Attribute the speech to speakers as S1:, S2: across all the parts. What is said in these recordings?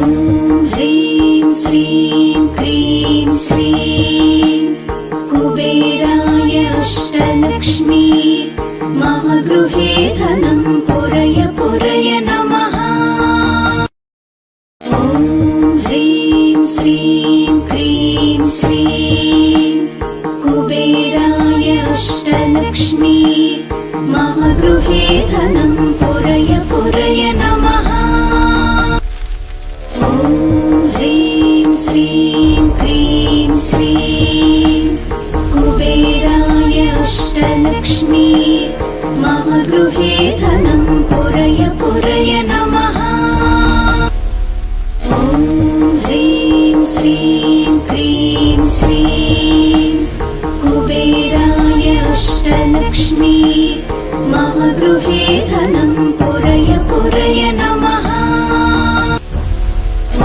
S1: ह्रीं श्रीं क्रीं श्रीं कुबेराय अष्टलक्ष्मी मम गृहे धनं पुरय पुरय नमः। ॐ ह्रीं श्रीं क्रीं श्रीं कुबेराय अष्टलक्ष्मी मम गृहे धनं पुरय पुरय नमः। ॐ ह्रीं श्रीं क्रीं श्रीं कुबेराय अष्टलक्ष्मी मम गृहे धनं पुरय पुरय नमः। ॐ ह्रीं श्रीं क्रीं श्रीं कुबेराय अष्टलक्ष्मी मम गृहे धनं पुरय पुरय नमः।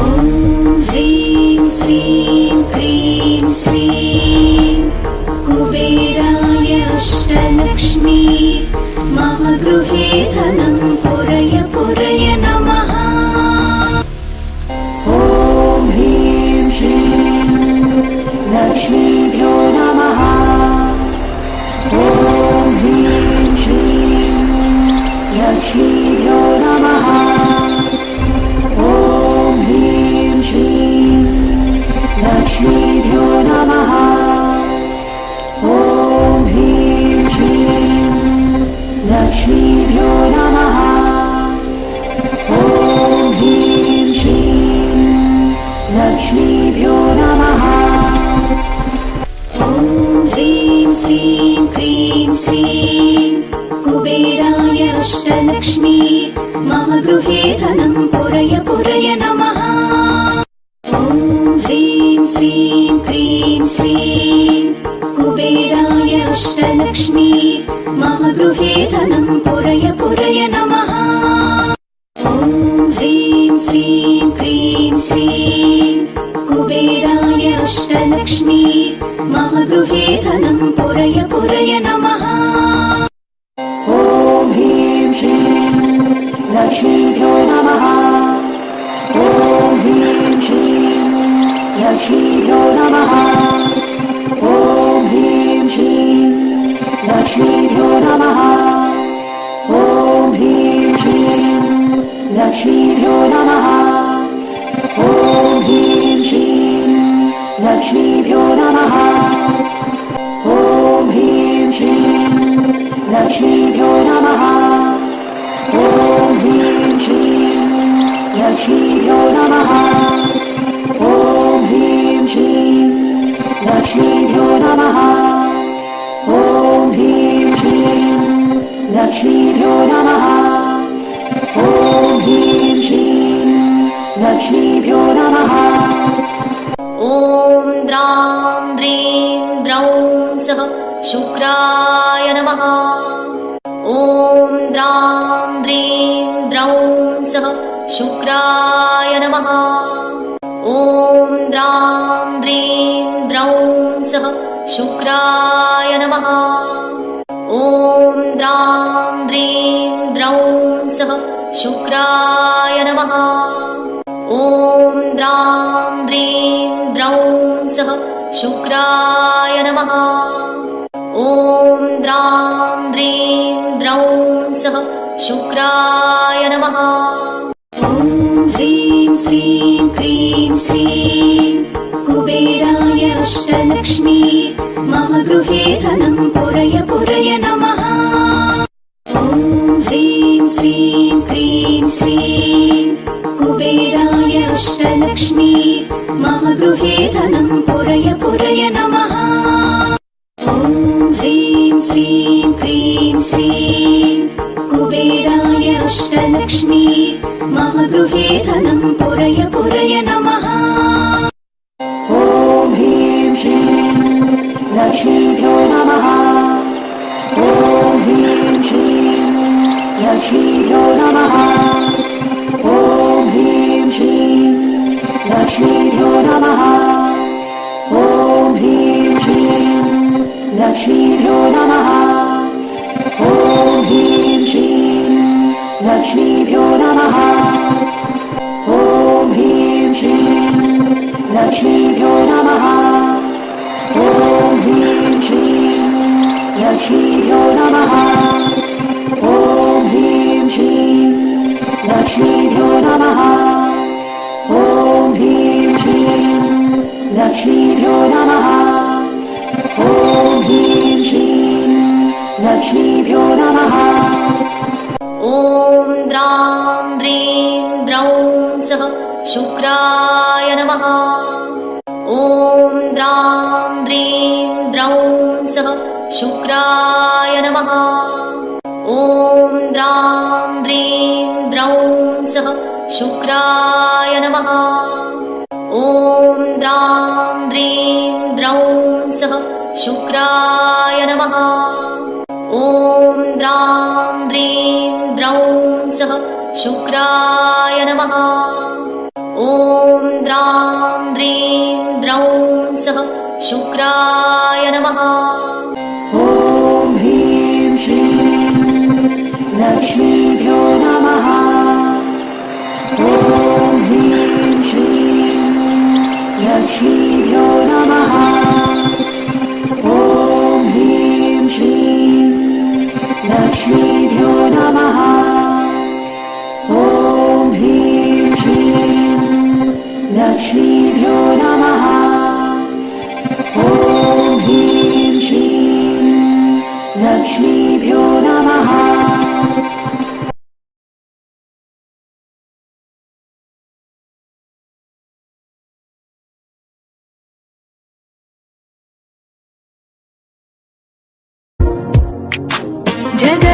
S1: ॐ ह्रीं श्रीं क्रीं श्रीं कुबेराय अष्टलक्ष्मी मम गृहे धनं पुरय पुरय नमः।
S2: ॐ ह्रीं श्रीं लक्ष्मीभ्यो नमः। ॐ ह्रीं श्रीं लक्ष्मीभ्यो नमः। ॐ ह्रीं श्रीं लक्ष्मीभ्यो नमः। ॐ ह्रीं श्रीं लक्ष्मीभ्यो नमः। ॐ ह्रीं श्रीं लक्ष्मीभ्यो नमः।
S1: ॐ ह्रीं श्रीं क्रीं श्रीं कुबेराय अष्टलक्ष्मी मम गृहे धनं पुरय पुरय नमः। ॐ ह्रीं श्रीं क्रीं श्रीं कुबेराय अष्टलक्ष्मी मम गृहे धनं पुरय पुरय नमः। ॐ ह्रीं श्रीं क्रीं श्रीं कुबेराय अष्टलक्ष्मी मम गृहे धनं पुरय पुरय नमः।
S2: ॐ ह्रीं श्रीं लक्ष्मीभ्यो नमः। ॐ ह्रीं श्रीं लक्ष्मीभ्यो नमः। ॐ ह्रीं श्रीं लक्ष्मीभ्यो नमः। ॐ ह्रीं श्रीं लक्ष्मीभ्यो नमः। ॐ ह्रीं श्रीं लक्ष्मीभ्यो नमः। ॐ ह्रीं श्रीं लक्ष्मीभ्यो नमः। ॐ ह्रीं श्रीं लक्ष्मीभ्यो नमः। ॐ ह्रीं श्रीं लक्ष्मीभ्यो नमः। ॐ ह्रीं श्रीं लक्ष्मीभ्यो नमः। ॐ ह्रीं श्रीं लक्ष्मीभ्यो नमः।
S3: ॐ द्रां द्रीं द्रौं सः शुक्राय नमः। ॐ द्रां द्रीं द्रौं सः शुक्राय नमः। ॐ द्रां द्रीं द्रौं सः शुक्राय नमः। ॐ द्रां द्रीं द्रौं सः शुक्राय नमः। ॐ द्रां द्रीं द्रौं सः शुक्राय नमः। ॐ द्रां द्रीं द्रौं सः शुक्राय नमः।
S1: ॐ ह्रीं श्रीं क्रीं श्रीं कुबेराय अष्टलक्ष्मी मम गृहे धनं पुरय पुरय नमः। ॐ ह्रीं श्रीं क्रीं श्रीं कुबेराय अष्टलक्ष्मी मम गृहे धनं पुरय पुरय नमः। ॐ ह्रीं श्रीं क्रीं श्रीं कुबेराय अष्टलक्ष्मी मम गृहे धनं पुरय पुरय नमः।
S2: ॐ ह्रीं श्रीं लक्ष्मीभ्यो नमः। ॐ ह्रीं श्रीं लक्ष्मीभ्यो नमः। ॐ ह्रीं श्रीं लक्ष्मीभ्यो नमः। ॐ ह्रीं श्रीं लक्ष्मीभ्यो नमः। ॐ ह्रीं श्रीं लक्ष्मीभ्यो नमः। ॐ ह्रीं लक्ष्मीभ्यो नमः ॐ ह्रीं श्रीं लक्ष्मीभ्यो नमः ॐ ह्रीं श्रीं लक्ष्मीभ्यो नमः ॐ ह्रीं श्रीं लक्ष्मीभ्यो नमः ॐ ह्रीं श्रीं लक्ष्मीभ्यो नमः
S3: ॐ द्रां द्रीं द्रौं सः शुक्राय नमः ॐ द्रां द्रीं द्रौं सः शुक्राय नमः ॐ द्रां द्रीं द्रौं सः शुक्राय नमः ॐ द्रां द्रीं द्रौं सः शुक्राय नमः ॐ द्रां द्रीं द्रौं सः शुक्राय नमः ॐ द्रां द्रीं द्रौं सः शुक्राय नमः
S2: ॐ ह्रीं श्रीं लक्ष्मीभ्यो नमः ॐ ह्रीं श्रीं लक्ष्मीभ्यो नमः ॐ ह्रीं श्रीं लक्ष्मीभ्यो नमः ॐ ह्रीं श्रीं लक्ष्मीभ्यो नमः ॐ ह्रीं श्रीं लक्ष्मीभ्यो नमः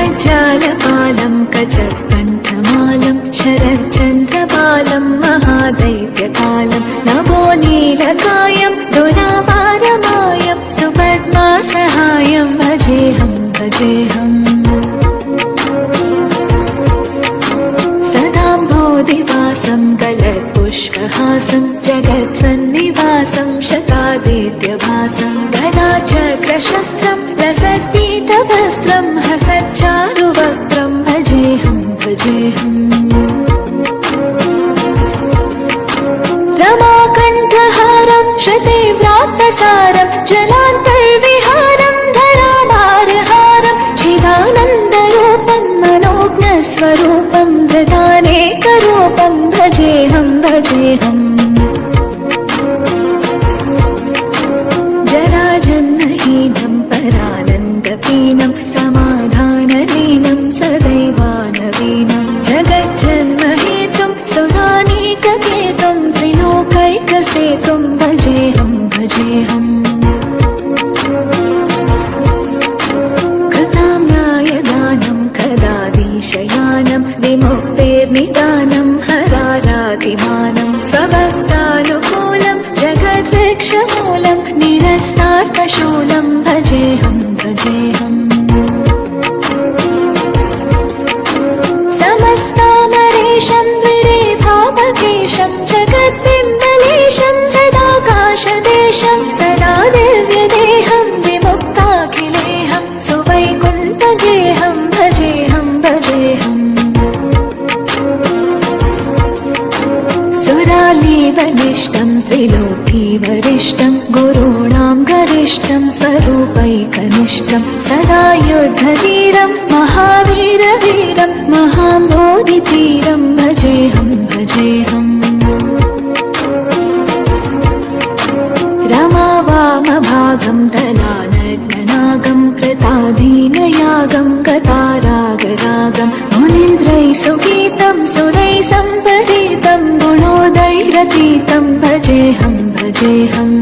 S4: जगज्जालपालं कचत्कण्ठमालं शरच्चन्द्रपालं महादैत्यकालं नभो नीलकायं दुरावारमायं सुपद्मासहायं भजेऽहं भजेऽहम् सदाम्भोधिवासं गलत्पुष्पहासं जगत्सन्निवासं शतादित्यभासं गदाचक्रशस्त्रं लसत्पीतवस्त्रं हसच्चारुवक्त्रं भजेऽहं भजेऽहम् रमाकण्ठहारं शतीव्रातसारं जलान्तर्विहारं धरामारहारं चिदानन्दरूपं मनोज्ञस्वरूपं ददानेकरूपं भजेऽहं भजेऽहम् जराजन्महीनं परानन्दपीनं समाधानलीनं सदैवानवीनं जगज्जन्महेतुं सुरानीककेतुं त्रिलोकैकसेतुं भजेऽहं भजेऽहम् कृताम्नायदानं कदाधीशयानं विमुक्तेर्निदानं हरारातिमानं स्वभक्तानुकूलं जगद्वृक्षमूलं निरस्तार्थशूलं भजेऽहं भजेऽहम् समस्तामरेशं विरेभावकेशं जगद्बिम्बलेशं तदाकाशदेशं सदा दिव्यदेहं विमुक्ताखिलेहं सुवैकुण्ठगेहं भजेऽहं भजेऽहम् सुरालीबलिष्टं त्रिलोकीवरिष्ठं गुरूणां गरिष्ठं स्वरूपैकनिष्ठं सदा युद्धवीरं महावीरवीरं महाम्भोधितीरं भजेऽहं भजेऽहम् रमावामभागं दलानग्ननागं कृताधीनयागं गतारागरागं मुनीन्द्रैः सुगीतं सुरैः सम्परीतं गुणोदैरतीतं भजेऽहं भजेऽहम्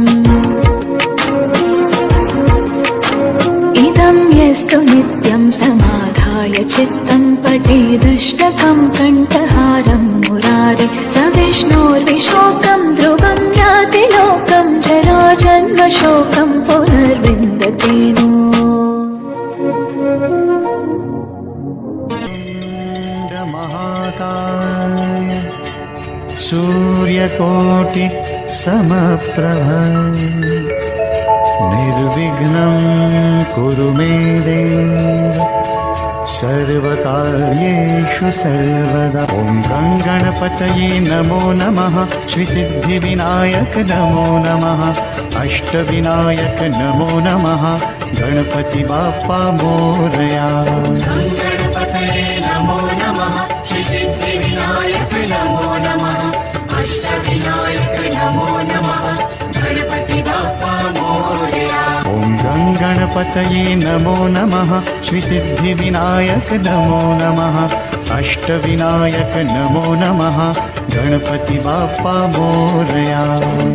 S4: इदं यस्तु नित्यं समाधाय चित्तं पठेदष्टकं कण्ठहारं मुरारे स विष्णोर्विशोकं ध्रुवं याति लोकं जराजन्मशोकं पुनर्विन्दते नो
S5: महाकाय सूर्यकोटि समप्रभ निर्विघ्नं कुरु मे देव सर्वकार्येषु सर्वदा। ॐ गङ्गणपतये नमो नमः। श्रीसिद्धिविनायक नमो नमः। अष्टविनायक नमो नमः। गणपति बाप्पा मोरया।
S1: गणपतये नमो नमः। श्रीसिद्धिविनायक नमो नमः। अष्टविनायक नमो नमः। गणपति बाप्पा मोरया।
S5: ॐ गङ्गणपतये नमो नमः। श्रीसिद्धिविनायक नमो नमः। अष्टविनायक नमो नमः। गणपति बाप्पा मोरया।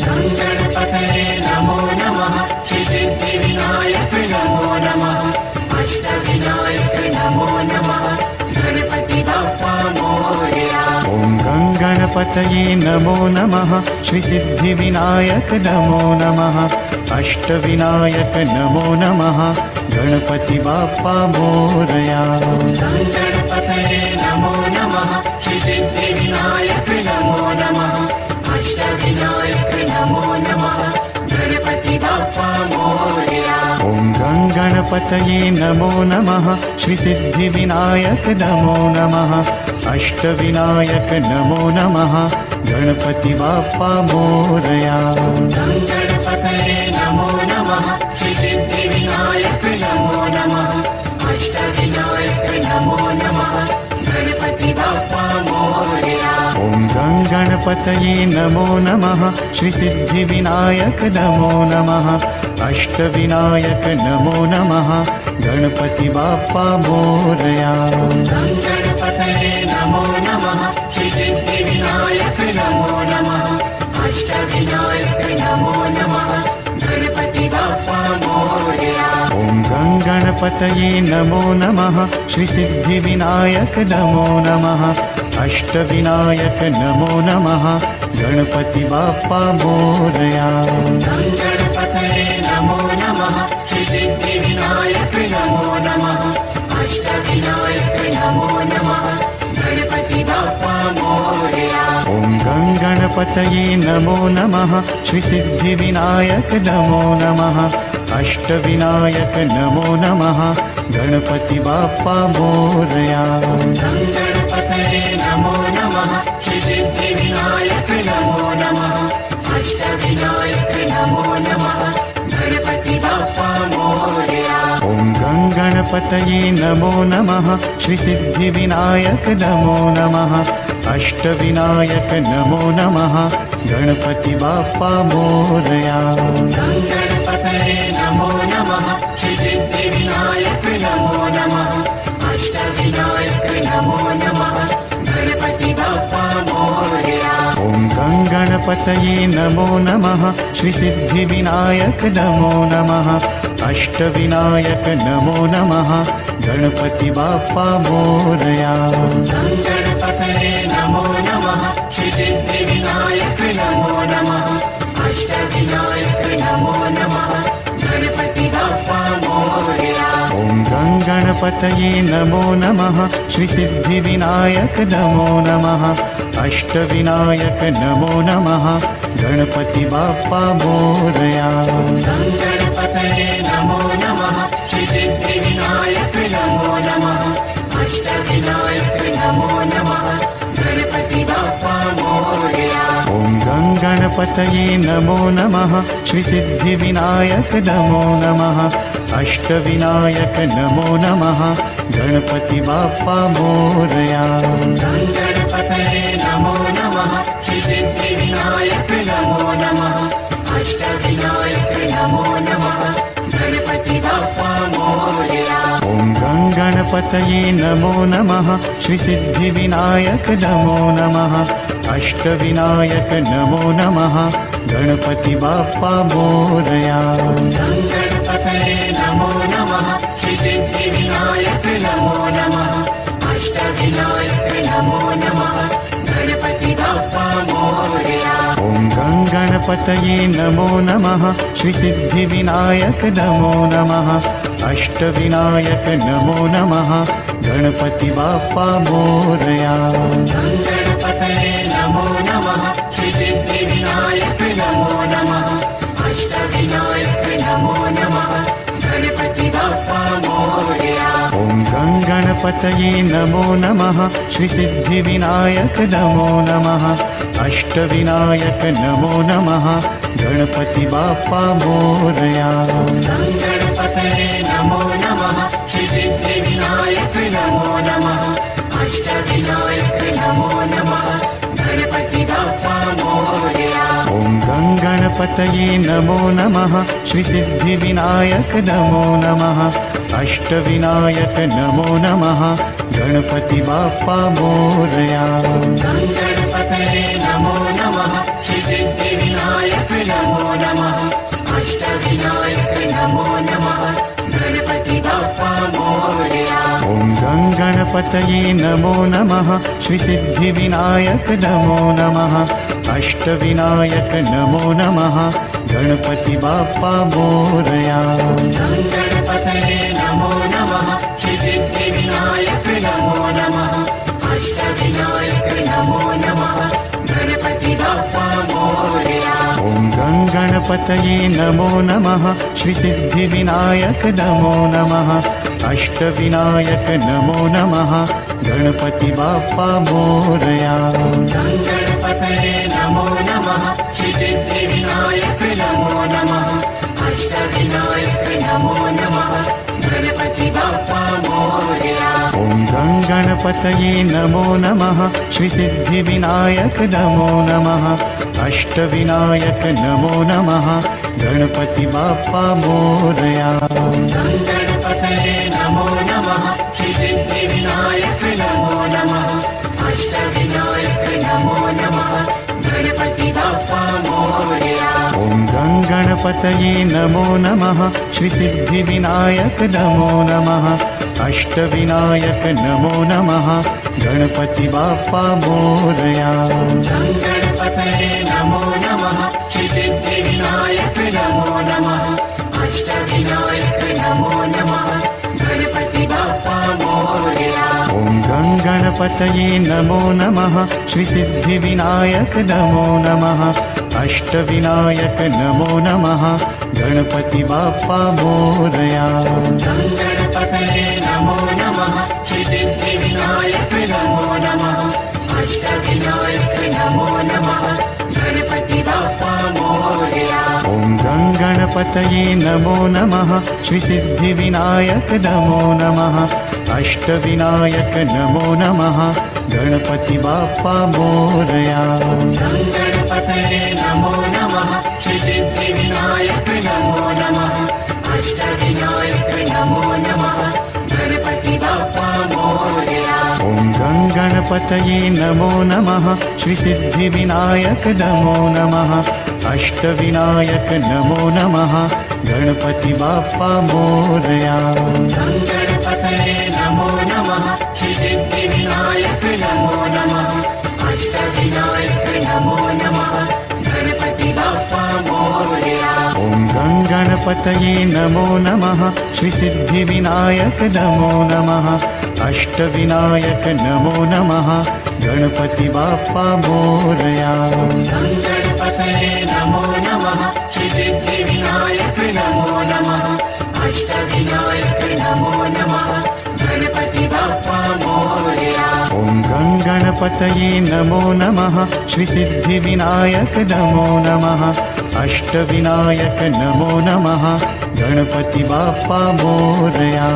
S1: गणपतये नमो नमः। श्रीसिद्धिविनायक नमो नमः। अष्टविनायक नमो नमः। गणपति बाप्पा मोरया।
S5: ॐ गङ्गणपतये नमो नमः। श्रीसिद्धिविनायक नमो नमः। अष्टविनायक नमो नमः। गणपति बाप्पा मोरया।
S1: गणपतये नमो नमः। श्रीसिद्धिविनायक नमो नमः। अष्टविनायक नमो नमः। गणपति बाप्पा मोरया।
S5: ॐ गङ्गणपतये नमो नमः। श्रीसिद्धिविनायक नमो नमः। अष्टविनायक नमो नमः। गणपति बाप्पा मोरया।
S1: गणपतये नमो नमः। श्रीसिद्धिविनायक नमो नमः। अष्टविनायक नमो नमः। गणपति बाप्पा मोरया।
S5: ॐ गङ्गणपतये नमो नमः। श्रीसिद्धिविनायक नमो नमः। अष्टविनायक नमो नमः। गणपति बाप्पा मोरया।
S1: गणपतये नमो नमः। श्रीसिद्धिविनायक नमो नमः। अष्टविनायक नमो नमः। गणपति बाप्पा मोरया।
S5: ॐ गङ्गणपतये नमो नमः। श्रीसिद्धिविनायक नमो नमः। अष्टविनायक नमो नमः। गणपति बाप्पा मोरया।
S1: गणपतये नमो नमः। श्रीसिद्धिविनायक नमो नमः। अष्टविनायक नमो नमः। गणपति बाप्पा मोरया।
S5: ॐ गङ्गणपतये नमो नमः। श्रीसिद्धिविनायक नमो नमः। अष्टविनायक नमो नमः। गणपति बाप्पा मोरया।
S1: गणपतये नमो नमः। श्रीसिद्धिविनायक नमो नमः। अष्टविनायक नमो नमः। गणपति बाप्पा मोरया।
S5: ॐ गङ्गणपतये नमो नमः। श्रीसिद्धिविनायक नमो नमः। अष्टविनायक नमो नमः। गणपति बाप्पा मोरया।
S1: गणपतये नमो नमः। श्रीसिद्धिविनायक नमो नमः। अष्टविनायक नमो नमः। गणपति बाप्पा मोरया।
S5: ॐ गङ्गणपतये नमो नमः। श्रीसिद्धिविनायक नमो नमः। अष्टविनायक नमो नमः। गणपति बाप्पा मोरया।
S1: गणपतये नमो नमः। श्रीसिद्धिविनायक नमो नमः। अष्टविनायक नमो नमः। गणपति बाप्पा मोरया।
S5: ॐ गङ्गणपतये नमो नमः। श्रीसिद्धिविनायक नमो नमः। अष्टविनायक नमो नमः। गणपति बाप्पा मोरया।
S1: गणपतये नमो नमः। श्रीसिद्धिविनायक नमो नमः। अष्टविनायक नमो नमः। गणपति बाप्पा मोरया।
S5: ॐ गङ्गणपतये नमो नमः। श्रीसिद्धिविनायक नमो नमः। अष्टविनायक नमो नमः। गणपति बाप्पा मोरया।
S1: गणपतये नमो नमः। श्रीसिद्धिविनायक नमो नमः। अष्टविनायक नमो नमः। गणपति बाप्पा मोरया।
S5: ॐ गङ्गणपतये नमो नमः। श्रीसिद्धिविनायक नमो नमः। अष्टविनायक नमो नमः। गणपति बाप्पा मोरया।
S1: गणपतये नमो नमः। श्रीसिद्धिविनायक नमो नमः। अष्टविनायक नमो नमः। गणपति बाप्पा मोरया।
S5: ॐ गङ्गणपतये नमो नमः। श्रीसिद्धिविनायक नमो नमः। अष्टविनायक नमो नमः। गणपति बाप्पा मोरया।
S1: गणपतये नमो नमः। श्रीसिद्धिविनायक नमो नमः। अष्टविनायक नमो नमः। गणपति बाप्पा मोरया।
S5: ॐ गणपतये नमो नमः श्रीसिद्धिविनायक नमो नमः अष्टविनायक नमो नमः गणपति बाप्पा मोरया
S1: गणपतये नमो नमः श्रीसिद्धिविनायक नमो नमः अष्टविनायक नमो नमः गणपति बाप्पा मोरया
S5: ॐ गणपतये नमो नमः श्रीसिद्धिविनायक नमो नमः अष्टविनायक नमो नमः गणपति बाप्पा मोरया
S1: गणपतये नमो नमः श्रीसिद्धिविनायक नमो नमः अष्टविनायक नमो नमः गणपति बाप्पा मोरया
S5: ॐ गणपतये नमो नमः श्रीसिद्धिविनायक नमो नमः अष्टविनायक नमो नमः गणपति बाप्पा मोरया
S1: गणपतये नमो नमः श्रीसिद्धिविनायक नमो नमः अष्टविनायक नमो नमः गणपति बाप्पा मोरया
S5: ॐ गणपतये नमो नमः श्रीसिद्धिविनायक नमो नमः अष्टविनायक नमो नमः गणपति बाप्पा मोरया
S1: गणपतये नमो नमः श्रीसिद्धिविनायक नमो नमः अष्टविनायक नमो नमः गणपति बाप्पा मोरया
S5: ॐ गणपतये नमो नमः श्रीसिद्धिविनायक नमो नमः अष्टविनायक नमो नमः गणपति बाप्पा मोरया
S1: गणपतये नमो नमः श्रीसिद्धिविनायक नमो नमः अष्टविनायक नमो नमः गणपति बाप्पा मोरया
S5: ॐ गणपतये नमो नमः श्रीसिद्धिविनायक नमो नमः अष्टविनायक नमो नमः गणपति बाप्पा मोरया
S1: गणपतये नमो नमः श्रीसिद्धिविनायक नमो नमः अष्टविनायक नमो नमः गणपति बाप्पा मोरया
S5: ॐ गणपतये नमो नमः श्रीसिद्धिविनायक नमो नमः अष्टविनायक नमो नमः गणपति बाप्पा मोरया
S1: गणपतये नमो नमः श्रीसिद्धिविनायक नमो नमः अष्टविनायक नमो नमः गणपति बाप्पा मोरया
S5: ॐ गणपतये नमो नमः श्रीसिद्धिविनायक नमो नमः अष्टविनायक नमो नमः गणपति बाप्पा मोरया
S1: गणपतये नमो नमः श्रीसिद्धिविनायक नमो नमः अष्टविनायक नमो नमः गणपति बाप्पा मोरया
S5: ॐ गणपतये नमो नमः श्रीसिद्धिविनायक नमो नमः अष्टविनायक नमो नमः गणपति बाप्पा मोरया
S1: गणपतये नमो नमः श्रीसिद्धिविनायक नमो नमः अष्टविनायक नमो नमः गणपति बाप्पा मोरया
S5: ॐ गणपतये नमो नमः श्रीसिद्धिविनायक नमो नमः अष्टविनायक नमो नमः गणपति बाप्पा मोरया
S1: गणपतये नमो नमः श्रीसिद्धिविनायक नमो नमः अष्टविनायक नमो नमः गणपति बाप्पा मोरया
S5: ॐ गणपतये नमो नमः श्रीसिद्धिविनायक नमो नमः अष्टविनायक नमो नमः गणपति बाप्पा मोरया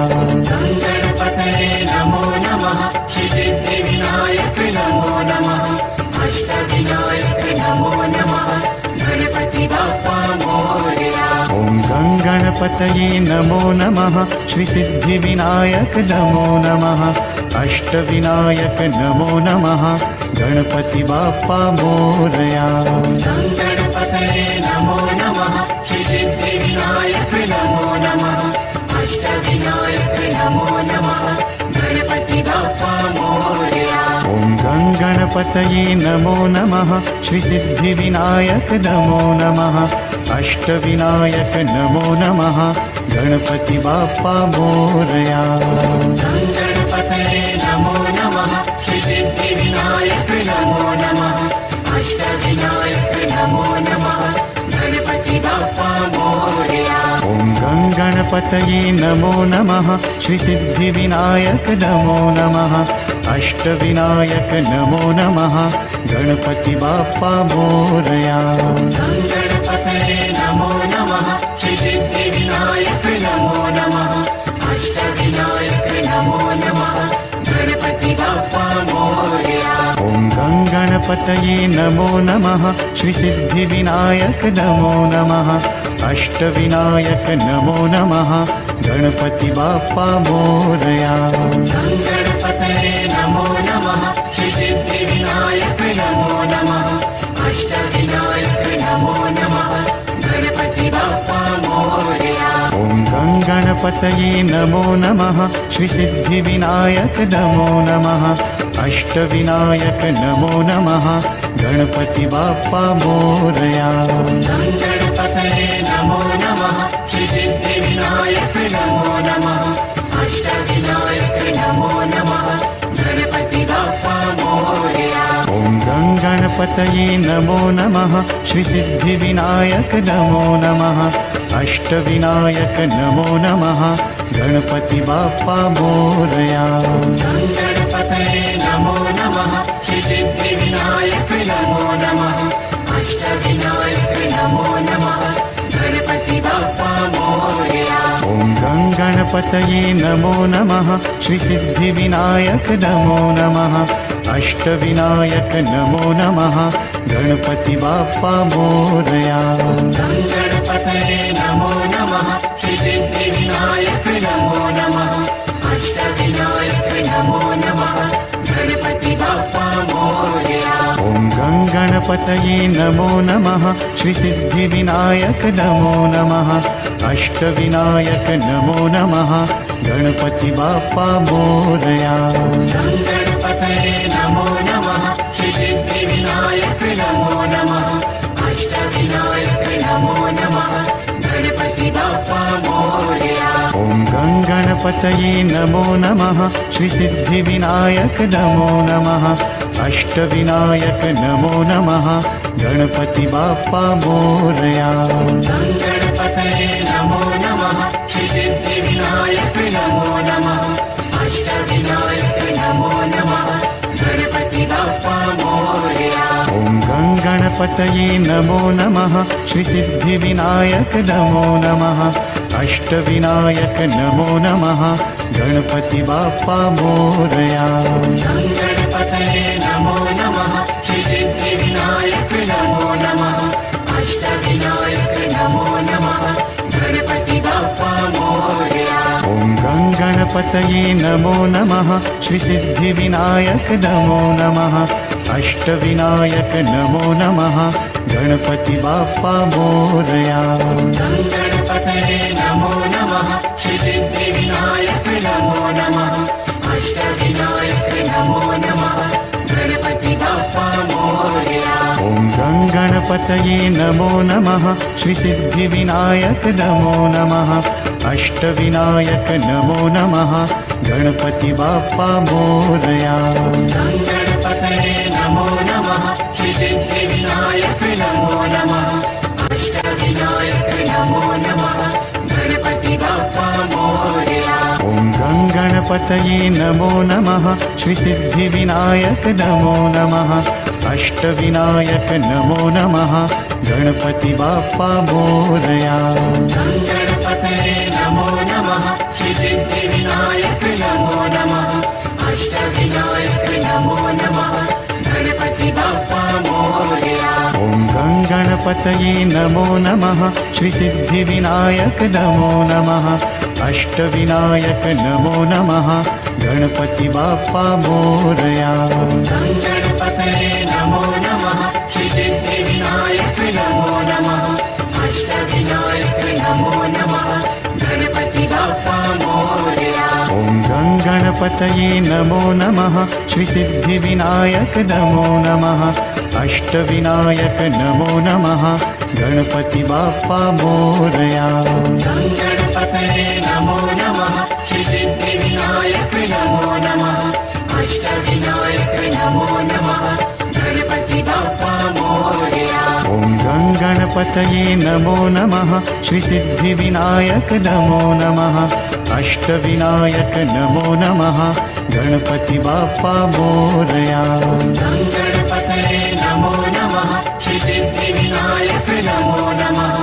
S1: गणपतये नमो नमः श्रीसिद्धिविनायक नमो नमः अष्टविनायक नमो नमः गणपति बाप्पा मोरया
S5: ॐ गणपतये नमो नमः श्रीसिद्धिविनायक नमो नमः अष्टविनायक नमो नमः गणपति बाप्पा मोरया
S1: गणपतये नमो नमः श्रीसिद्धिविनायक नमो नमः अष्टविनायक नमो नमः गणपति बाप्पा मोरया
S5: ॐ गणपतये नमो नमः श्रीसिद्धिविनायक नमो नमः अष्टविनायक नमो नमः गणपति बाप्पा मोरया
S1: गणपतये नमो नमः श्रीसिद्धिविनायक नमो नमः अष्टविनायक नमो नमः गणपति बाप्पा मोरया
S5: ॐ गङ्गणपतये नमो नमः श्रीसिद्धिविनायक नमो नमः अष्टविनायक नमो नमः गणपति बाप्पा मोरया
S1: गङ्गणपतये नमो नमः श्रीसिद्धिविनायक नमो नमः अष्टविनायक नमो नमः गणपति बाप्पा मोरया
S5: ॐ गङ्गणपतये नमो नमः श्रीसिद्धिविनायक नमो नमः अष्टविनायक नमो नमः गणपति बाप्पा मोरया
S1: गङ्गणपतये नमो नमः श्रीसिद्धिविनायक नमो नमः अष्टविनायक नमो नमः गणपति बाप्पा मोरया
S5: ॐ गङ्गणपतये नमो नमः श्रीसिद्धिविनायक नमो नमः अष्टविनायक नमो नमः गणपति बाप्पा मोरया
S1: गङ्गणपतये नमो नमः श्रीसिद्धिविनायक नमो नमः अष्टविनायक नमो नमः गणपति बाप्पा मोरया
S5: ॐ गङ्गणपतये नमो नमः श्रीसिद्धिविनायक नमो नमः अष्टविनायक नमो नमः गणपति बाप्पा मोरया
S1: गङ्गणपतये नमो नमः श्रीसिद्धिविनायक नमो नमः अष्टविनायक नमो नमः गणपति बाप्पा मोरया
S5: ॐ गङ्गणपतये नमो नमः श्रीसिद्धिविनायक नमो नमः अष्टविनायक नमो नमः गणपति बाप्पा मोरया
S1: गङ्गणपतये नमो नमः श्रीसिद्धिविनायक नमो नमः अष्टविनायक नमो नमः गणपति बाप्पा मोरया
S5: ॐ गङ्गणपतये नमो नमः श्रीसिद्धिविनायक नमो नमः अष्टविनायक नमो नमः गणपति बाप्पा मोरया
S1: गङ्गणपतये नमो नमः श्रीसिद्धिविनायक नमो नमः अष्टविनायक नमो नमः गणपति बाप्पा मोरया
S5: ॐ गङ्गणपतये नमो नमः श्रीसिद्धिविनायक नमो नमः अष्टविनायक नमो नमः गणपति बाप्पा मोरया
S1: गङ्गणपतये नमो नमः श्रीसिद्धिविनायक नमो नमः अष्टविनायक नमो नमः गणपति बाप्पा मोरया
S5: ॐ गङ्गणपतये नमो नमः श्रीसिद्धिविनायक नमो नमः अष्टविनायक नमो नमः गणपति बाप्पा मोरया
S1: गङ्गणपतये नमो नमः श्रीसिद्धिविनायक नमो नमः अष्टविनायक नमो नमः गणपति बाप्पा मोरया
S5: ॐ गङ्गणपतये नमो नमः श्रीसिद्धिविनायक नमो नमः अष्टविनायक नमो नमः गणपति बाप्पा मोरया
S1: गङ्गणपतये नमो नमः श्रीसिद्धिविनायक नमो नमः अष्टविनायक नमो नमः गणपति बाप्पा मोरया
S5: ॐ गङ्गणपतये नमो नमः श्रीसिद्धिविनायक नमो नमः अष्टविनायक नमो नमः गणपति बाप्पा मोरया
S1: गङ्गणपतये नमो नमः श्रीसिद्धिविनायक नमो नमः अष्टविनायक नमो नमः गणपति बाप्पा मोरया
S5: ॐ गङ्गणपतये नमो नमः श्रीसिद्धिविनायक नमो नमः अष्टविनायक नमो नमः गणपति बाप्पा मोरया
S1: गङ्गणपतये नमो नमः श्रीसिद्धिविनायक नमो नमः अष्टविनायक नमो नमः गणपति बाप्पा मोरया
S5: ॐ गङ्गणपतये नमो नमः श्रीसिद्धिविनायक नमो नमः अष्टविनायक नमो नमः गणपति बाप्पा मोरया
S1: गङ्गणपतये नमो नमः श्रीसिद्धिविनायक नमो नमः अष्टविनायक नमो नमः गणपति बाप्पा मोरया
S5: ॐ गङ्गणपतये नमो नमः श्रीसिद्धिविनायक नमो नमः अष्टविनायक नमो नमः गणपति बाप्पा मोरया
S1: गङ्गणपतये नमो नमः श्रीसिद्धिविनायक नमो नमः अष्टविनायक नमो नमः गणपति बाप्पा मोरया
S5: ॐ गणपतये नमो नमः श्रीसिद्धिविनायक नमो नमः अष्टविनायक नमो नमः गणपति बाप्पा मोरया
S1: गणपतये नमो नमः श्रीसिद्धिविनायक नमो नमः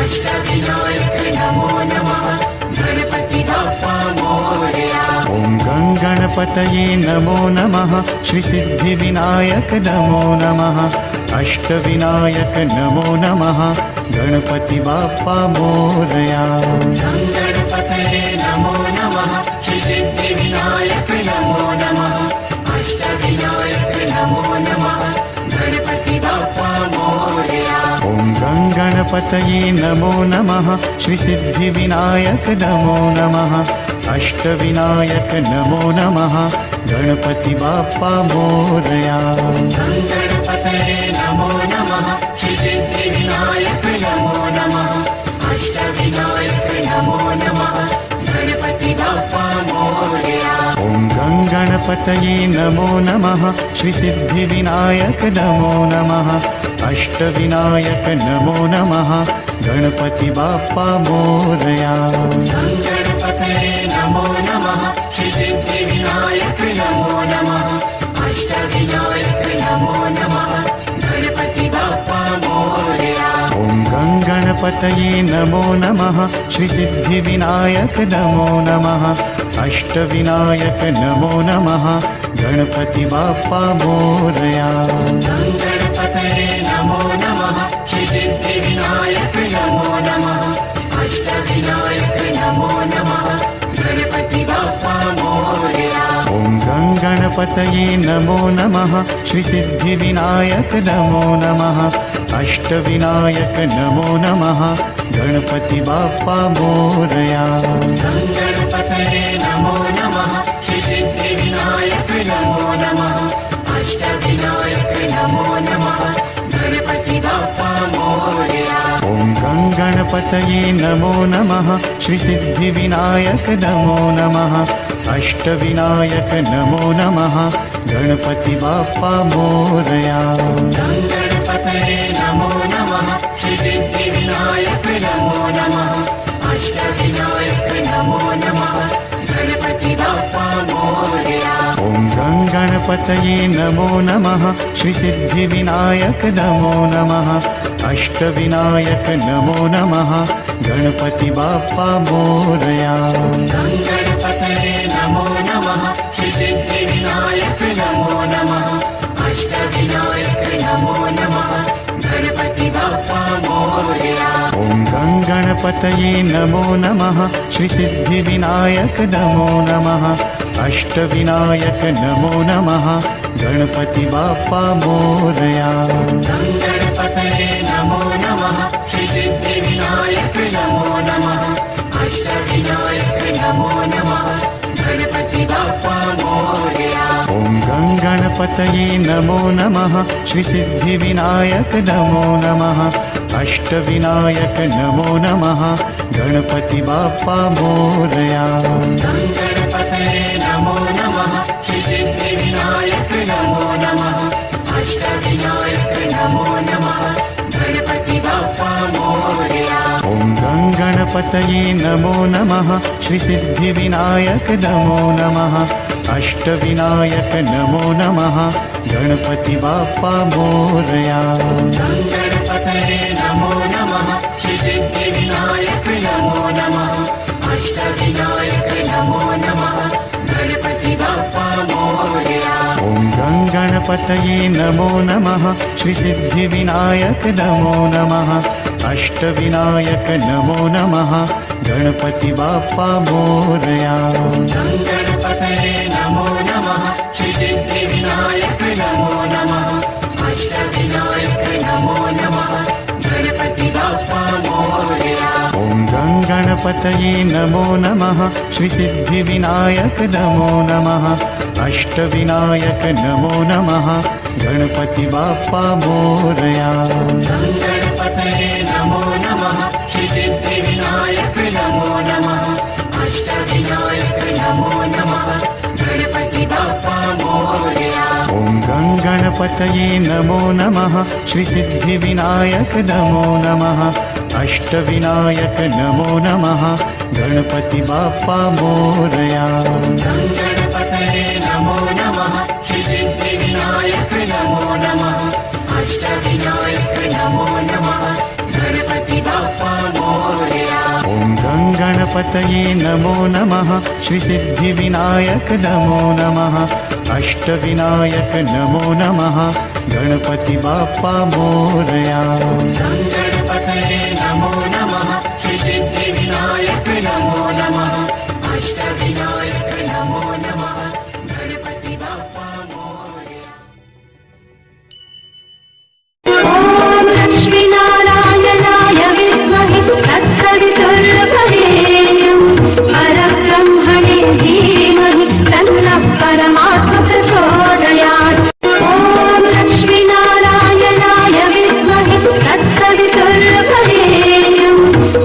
S1: अष्टविनायक नमो नमः गणपति बाप्पा मोरया
S5: ॐ गणपतये नमो नमः श्रीसिद्धिविनायक नमो नमः अष्टविनायक नमो नमः गणपति बाप्पा मोरया
S1: गणपतये नमो नमः श्रीसिद्धिविनायक नमो नमः अष्टविनायक नमो नमः गणपति बाप्पा मोरया
S5: ॐ गणपतये नमो नमः श्रीसिद्धिविनायक नमो नमः अष्टविनायक नमो नमः गणपति बाप्पा मोरया
S1: गणपतये नमो नमः श्रीसिद्धिविनायक नमो नमः अष्टविनायक नमो नमः गणपति बाप्पा मोरया
S5: ॐ गणपतये नमो नमः श्रीसिद्धिविनायक नमो नमः अष्टविनायक नमो नमः गणपति बाप्पा मोरया
S1: गणपतये नमो नमः श्रीसिद्धिविनायक नमो नमः अष्टविनायक नमो नमः गणपति बाप्पा मोरया
S5: ॐ गणपतये नमो नमः श्रीसिद्धिविनायक नमो नमः अष्टविनायक नमो नमः गणपति बाप्पा मोरया
S1: गणपतये नमो नमः श्रीसिद्धिविनायक नमो नमः अष्टविनायक नमो नमः गणपति बाप्पा मोरया
S5: ॐ गणपतये नमो नमः श्रीसिद्धिविनायक नमो नमः अष्टविनायक नमो नमः गणपति बाप्पा मोरया
S1: गणपतये नमो नमः श्रीसिद्धिविनायक नमो नमः अष्टविनायक नमो नमः गणपति बाप्पा मोरया
S5: ॐ गणपतये नमो नमः श्रीसिद्धिविनायक नमो नमः अष्टविनायक नमो नमः गणपति बाप्पा मोरया
S1: गणपतये नमो नमः श्रीसिद्धिविनायक नमो नमः अष्टविनायक नमो नमः गणपति बाप्पा मोरया
S5: ॐ गणपतये नमो नमः श्रीसिद्धिविनायक नमो नमः अष्टविनायक नमो नमः गणपति बाप्पा मोरया
S1: गणपतये नमो नमः श्रीसिद्धिविनायक नमो नमः अष्टविनायक नमो नमः गणपति बाप्पा मोरया
S5: ॐ गणपतये नमो नमः श्रीसिद्धिविनायक नमो नमः अष्टविनायक नमो नमः गणपति बाप्पा मोरया
S1: गणपतये नमो नमः श्रीसिद्धिविनायक नमो नमः अष्टविनायक नमो नमः गणपति बाप्पा मोरया
S5: ॐ गणपतये नमो नमः श्रीसिद्धिविनायक नमो नमः अष्टविनायक नमो नमः गणपति बाप्पा मोरया
S1: गणपतये नमो नमः श्रीसिद्धिविनायक नमो नमः अष्टविनायक नमो नमः गणपति बाप्पा मोरया
S5: ॐ गणपतये नमो नमः श्रीसिद्धिविनायक नमो नमः अष्टविनायक नमो नमः गणपति बाप्पा मोरया
S1: गणपतये नमो नमः श्रीसिद्धिविनायक नमो नमः अष्टविनायक नमो नमः गणपति बाप्पा मोरया
S5: ॐ गणपतये नमो नमः श्रीसिद्धिविनायक नमो नमः अष्टविनायक नमो नमः गणपति बाप्पा मोरया
S1: गणपतये नमो नमः श्रीसिद्धिविनायक नमो नमः अष्टविनायक नमो नमः गणपति बाप्पा मोरया
S5: ॐ गणपतये नमो नमः श्रीसिद्धिविनायक नमो नमः अष्टविनायक नमो नमः गणपति बाप्पा मोरया
S1: गणपतये नमो नमः श्रीसिद्धिविनायक नमो नमः अष्टविनायक नमो नमः गणपति बाप्पा मोरया
S5: ॐ गणपतये नमो नमः श्रीसिद्धिविनायक नमो नमः अष्टविनायक नमो नमः गणपति बाप्पा मोरया
S1: गणपतये नमो नमः श्रीसिद्धिविनायक नमो नमः अष्टविनायक नमो नमः गणपति बाप्पा मोरया
S5: ॐ गणपतये नमो नमः श्रीसिद्धिविनायक नमो नमः अष्टविनायक नमो नमः गणपति बाप्पा मोरया
S1: गणपतये नमो नमः श्रीसिद्धिविनायक नमो नमः अष्टविनायक नमो नमः गणपति बाप्पा मोरया
S4: ॐ लक्ष्मीनारायणाय विद्महे तत्सवितुर्वरेण्यं परब्रह्मणे धीमहि तन्नः परमात्मा प्रचोदयात् ॐ लक्ष्मीनारायणाय विद्महे तत्सवितुर्वरेण्यं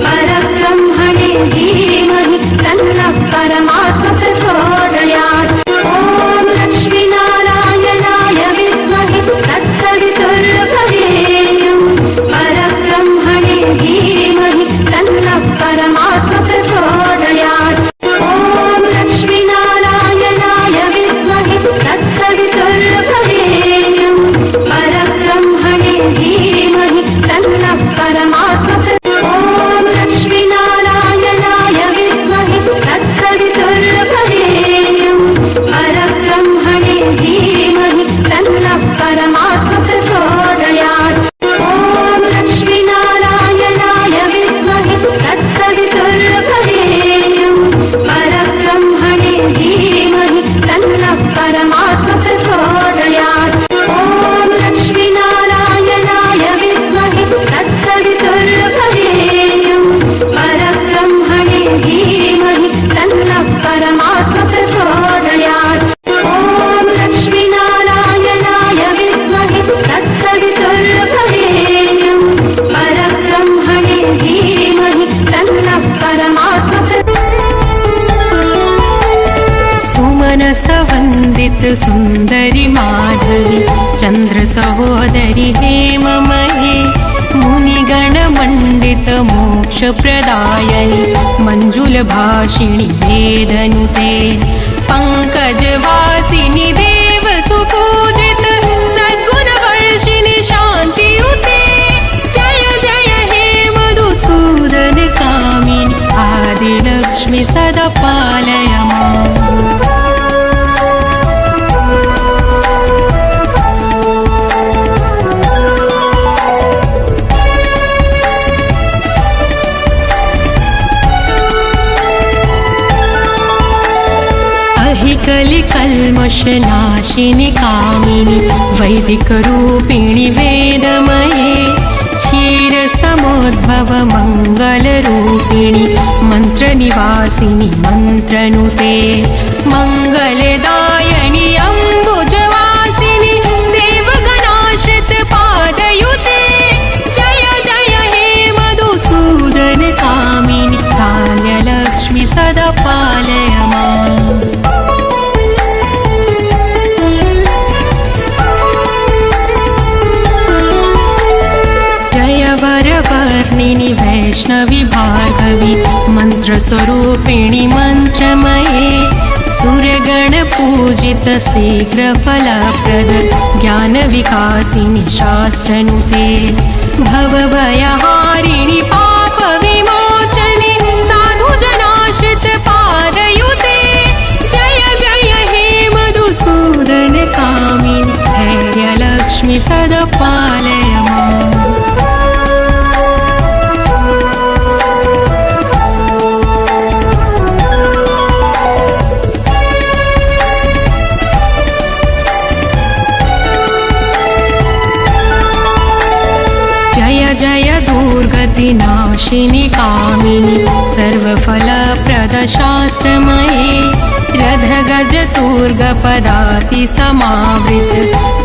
S4: परब्रह्मणे धीमहि तन्नः परमात्मा प्रचोदयात् ॐ लक्ष्मीनारायणाय विद्महे तत्सवितुर्वरेण्यं परब्रह्मणे धीमहि तन्नः परमात्मा प्रचोदयात् ॐ लक्ष्मीनारायणाय विद्महे तत्सवितुर्वरेण्यं परब्रह्मणे धीमहि तन्नः परमात्मा ॐ लक्ष्मीनारायणाय विद्महे तत्सवितुर्वरेण्यं परब्रह्मणे धीमहि तन्नः परमात्मा प्रचोदयात् ॐ लक्ष्मीनारायणाय विद्महे तत्सवितुर्वरेण्यं परब्रह्मणे धीमहि तन्नः परमात्मा प्रचोदयात् ॐ लक्ष्मीनारायणाय विद्महे तत्सवितुर्वरेण्यं परब्रह्मणे धीमहि तन्नः परमात्मा प्रचोदयात् ॐ लक्ष्मीनारायणाय विद्महे तत्सवितुर्वरेण्यं परब्रह्मणे धीमहि तन्नः परमात्मा
S6: सुमनसवन्दित सुन्दरि माधवी चन्द्र सहोदरि हेममये मुनिगणमण्डित मोक्षप्रदायिनि मञ्जुलभाषिणि वेदनुते पङ्कजवासिनि देव सुपूजित सद्गुणवर्षिणि शान्तियुते जय जय हे मधुसूदन कामिनि आदिलक्ष्मि सदा पालय माम् कलिकल्मषनाशिनि कामिनि वैदिकरूपिणि वेदमये क्षीरसमुद्भव मङ्गलरूपिणि मन्त्रनिवासिनि मन्त्रनुते मङ्गलदायिनि अम्बुजवासिनि देवगणाश्रित पादयुते जय जय हे मधुसूदन कामिनि धान्यलक्ष्मि सदा पालय माम् वरवर्णिनि वैष्णवि भार्गवि मन्त्रस्वरूपिणि मन्त्रमये सुरगणपूजित शीघ्रफलप्रद ज्ञानविकासिनि शास्त्रनुते भवभयहारिणि पापविमोचनि साधुजनाश्रित पादयुते जय जय हे मधुसूदन कामिनि धैर्यलक्ष्मि सदा पालय माम् जय दुर्गतिनाशिनि कामिनि सर्वफलप्रदशास्त्रमये रथगजतुर्गपदाति समावृत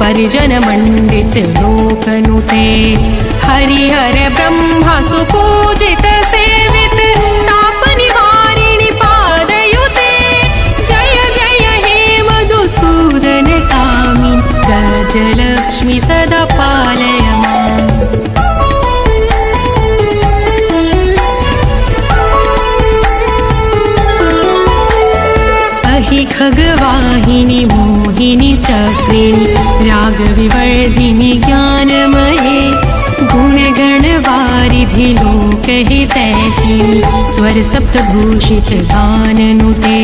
S6: परिजनमण्डित लोकनुते हरिहर ब्रह्मा सुपूजित सेवित तापनिवारिणि पादयुते जय जय हे मधुसूदन कामिनि विजयलक्ष्मी सदा पालय माम् अहि खगवाहिनि मोहिनि चक्रिणि रागविवर्धिनि ज्ञानमये गुणगणवारिधि लोकहितैषिणि स्वरसप्तभूषित गाननुते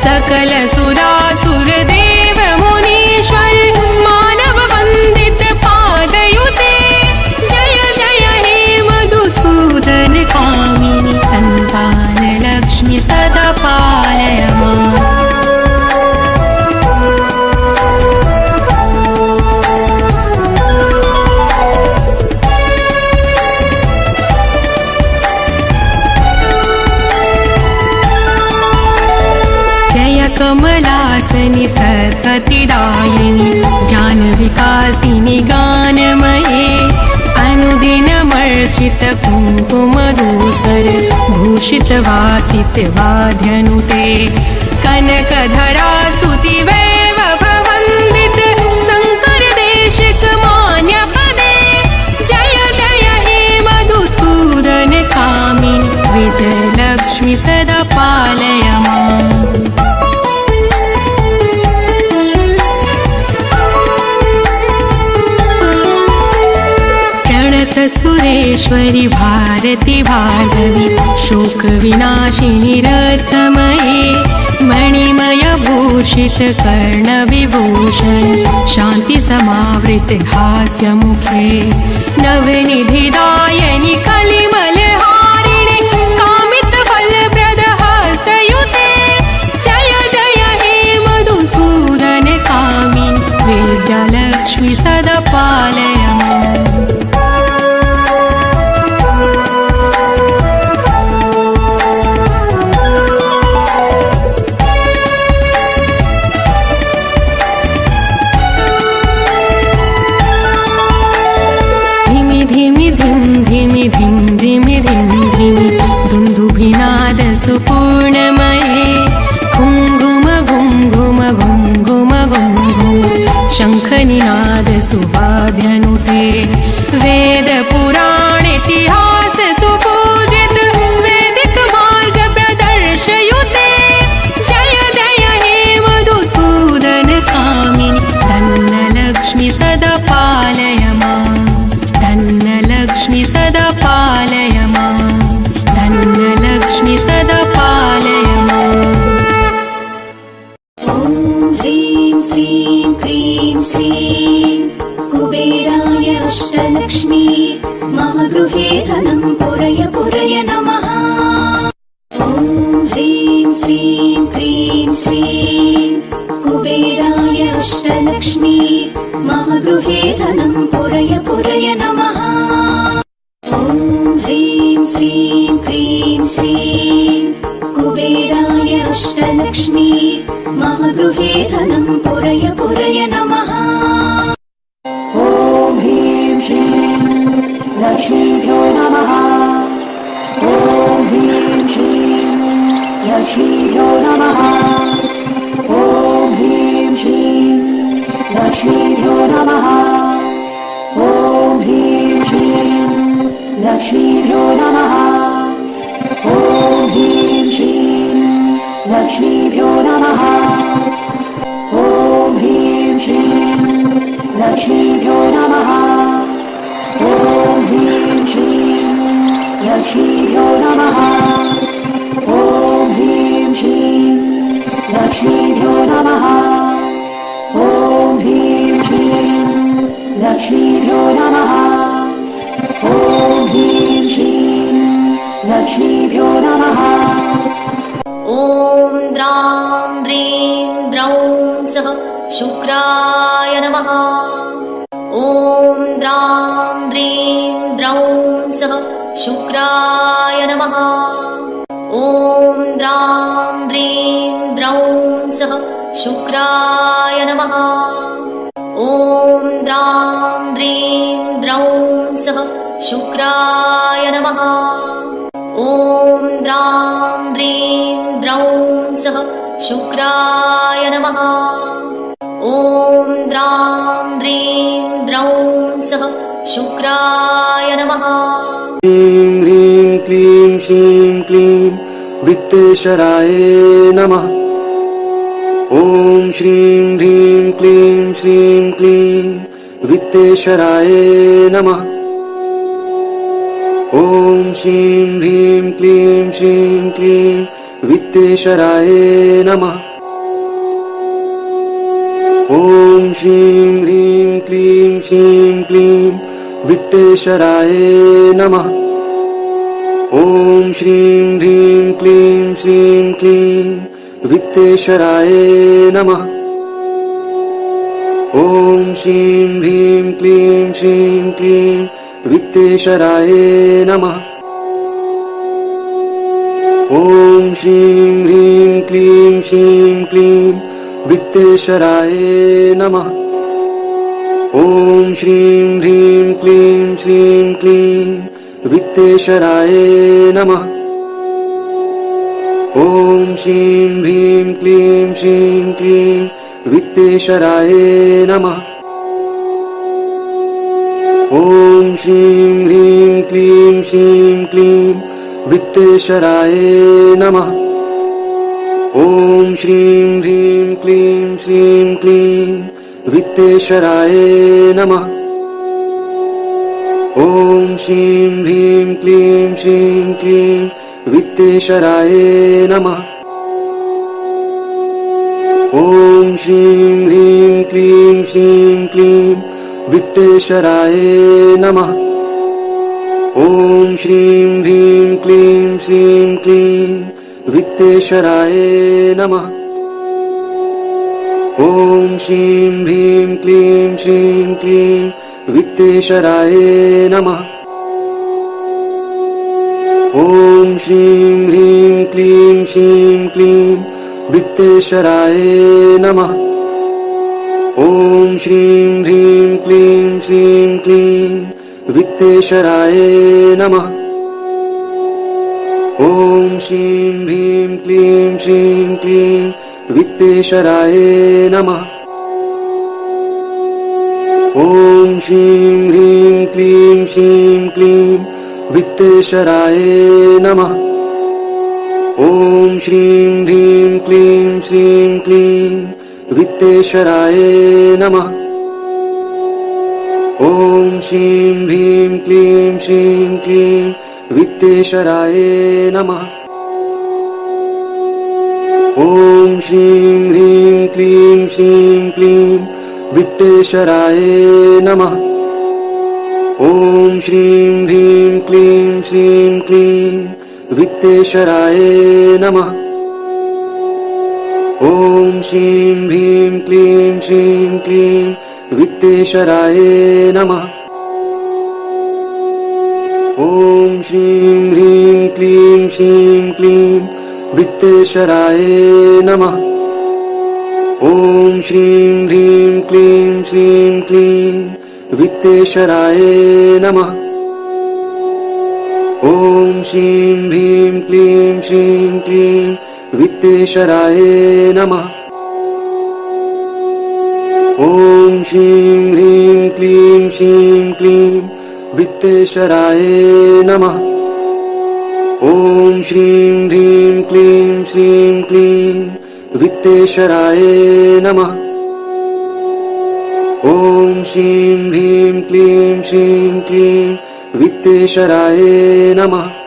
S6: सकल सुरासुरदेव मुनीश्वर मानव वन्दित पादयुते जय जय हे मधुसूदन कामिनि सन्तान लक्ष्मी सदा पालय माम् कमलासनि सत्पतिदायिनि ज्ञानविकासिनि गानमये अनुदिनमर्चित कुङ्कुमधूसर भूषितवासित वाद्यनुते कनकधरा स्तुति वैभववन्दित शङ्कर देशिक मान्यपदे जय जय हे मधुसूदन कामिनि विजयलक्ष्मी सदा पालय माम् सुरेश्वरि भारती भार्गवी शोकविनाशिनि रत्नमये मणिमय भूषित कर्णविभूषण शान्ति समावृत हास्यमुखे नवनिधिदायनि कलिमलहारिणि कामितफलप्रद हस्तयुते जय जय हे मधुसूदन कामिनि विद्यालक्ष्मी सदा पालय माम् दुन्दुभिनाद सुपूर्णमये घुङ्घुम घुङ्घुम घुङ्घुम घुङ्घुम शङ्खनिनाद सुवाद्यनुते वेद पुराण इतिहास सुपूजित वैदिक मार्ग प्रदर्शयुते जय जय हे मधुसूदन कामिनि धन्यलक्ष्मी सदा पालय माम् धन्यलक्ष्मी सदा पालय माम् धन्यलक्ष्मी सदा पालय माम्
S2: ॐ ह्रीं श्रीं क्रीं श्रीं कुबेराय अष्टलक्ष्मी मम गृहे धनं पुरय पुरय नमः ॐ ह्रीं श्रीं क्रीं श्रीं कुबेराय अष्टलक्ष्मी मम गृहे धनं पुरय पुरय नमः ॐ ह्रीं श्रीं क्रीं श्रीं कुबेराय अष्टलक्ष्मी मम गृहे धनं पुरय पुरय नमः ॐ ह्रीं श्रीं लक्ष्मीभ्यो नमः ॐ ह्रीं श्रीं लक्ष्मीभ्यो नमः ॐ ह्रीं श्रीं लक्ष्मीभ्यो नमः ॐ ह्रीं श्रीं लक्ष्मीभ्यो नमः ॐ ह्रीं श्रीं लक्ष्मीभ्यो नमः ॐ ह्रीं श्रीं लक्ष्मीभ्यो नमः ॐ ह्रीं श्रीं लक्ष्मीभ्यो नमः ॐ ह्रीं श्रीं लक्ष्मीभ्यो नमः ॐ ह्रीं श्रीं लक्ष्मीभ्यो नमः ॐ ह्रीं श्रीं लक्ष्मीभ्यो नमः
S3: ॐ द्रां द्रीं द्रौं सः शुक्राय नमः ॐ द्रां द्रीं द्रौं सः शुक्राय नमः ॐ द्रां द्रीं द्रौं सः शुक्राय नमः ॐ द्रां द्रीं द्रौं सः शुक्राय नमः ॐ द्रां द्रीं द्रौं सः शुक्राय नमः ॐ द्रां द्रीं द्रौं सः शुक्राय नमः
S7: ह्रीं ह्रीं क्लीं श्रीं क्लीं वित्तेश्वराय नमः ॐ श्रीं ह्रीं क्लीं श्रीं क्लीं वित्तेश्वराय नमः ॐ श्रीं ह्रीं क्लीं श्रीं क्लीं वित्तेश्वराय नमः ॐ श्रीं ह्रीं क्लीं श्रीं क्लीं वित्तेश्वराय नमः ॐ श्रीं ह्रीं क्लीं श्रीं क्लीं वित्तेश्वराय नमः ॐ श्रीं ह्रीं क्लीं श्रीं क्लीं वित्तेश्वराय नमः ॐ श्रीं ह्रीं क्लीं श्रीं क्लीं वित्तेश्वराय नमः ॐ श्रीं ह्रीं क्लीं श्रीं क्लीं वित्तेश्वराय नमः ॐ श्रीं ह्रीं क्लीं श्रीं क्लीं वित्तेश्वराय नमः ॐ श्रीं ह्रीं क्लीं श्रीं क्लीं वित्तेश्वराय नमः ॐ श्रीं ह्रीं क्लीं श्रीं क्लीं वित्तेश्वराय नमः ॐ श्रीं ह्रीं क्लीं श्रीं क्लीं वित्तेश्वराय नमः ॐ श्रीं ह्रीं क्लीं श्रीं क्लीं वित्तेश्वराय नमः ॐ श्रीं ह्रीं क्लीं श्रीं क्लीं वित्तेश्वराय नमः ॐ श्रीं ह्रीं क्लीं श्रीं क्लीं वित्तेश्वराय नमः ॐ श्रीं ह्रीं क्लीं श्रीं क्लीं वित्तेश्वराय नमः ॐ श्रीं ह्रीं क्लीं श्रीं क्लीं वित्तेश्वराय नमः ॐ श्रीं ह्रीं क्लीं श्रीं क्लीं वित्तेश्वराय नमः ॐ श्रीं ह्रीं क्लीं श्रीं क्लीं वित्तेश्वराय नमः ॐ श्रीं ह्रीं क्लीं श्रीं क्लीं वित्तेश्वराय नमः ॐ श्रीं ह्रीं क्लीं श्रीं क्लीं वित्तेश्वराय नमः ॐ श्रीं ह्रीं क्लीं श्रीं क्लीं वित्तेश्वराय नमः ॐ श्रीं ह्रीं क्लीं श्रीं क्लीं वित्तेश्वराय नमः ॐ श्रीं ह्रीं क्लीं श्रीं क्लीं वित्तेश्वराय नमः ॐ श्रीं ह्रीं क्लीं श्रीं क्लीं वित्तेश्वराय नमः ॐ श्रीं ह्रीं क्लीं श्रीं क्लीं वित्तेश्वराय नमः ॐ श्रीं ह्रीं क्लीं श्रीं क्लीं वित्तेश्वराय नमः ॐ श्रीं ह्रीं क्लीं श्रीं क्लीं वित्तेश्वराय नमः ॐ श्रीं ह्रीं क्लीं श्रीं क्लीं वित्तेश्वराय नमः ॐ श्रीं ह्रीं क्लीं श्रीं क्लीं वित्तेश्वराय नमः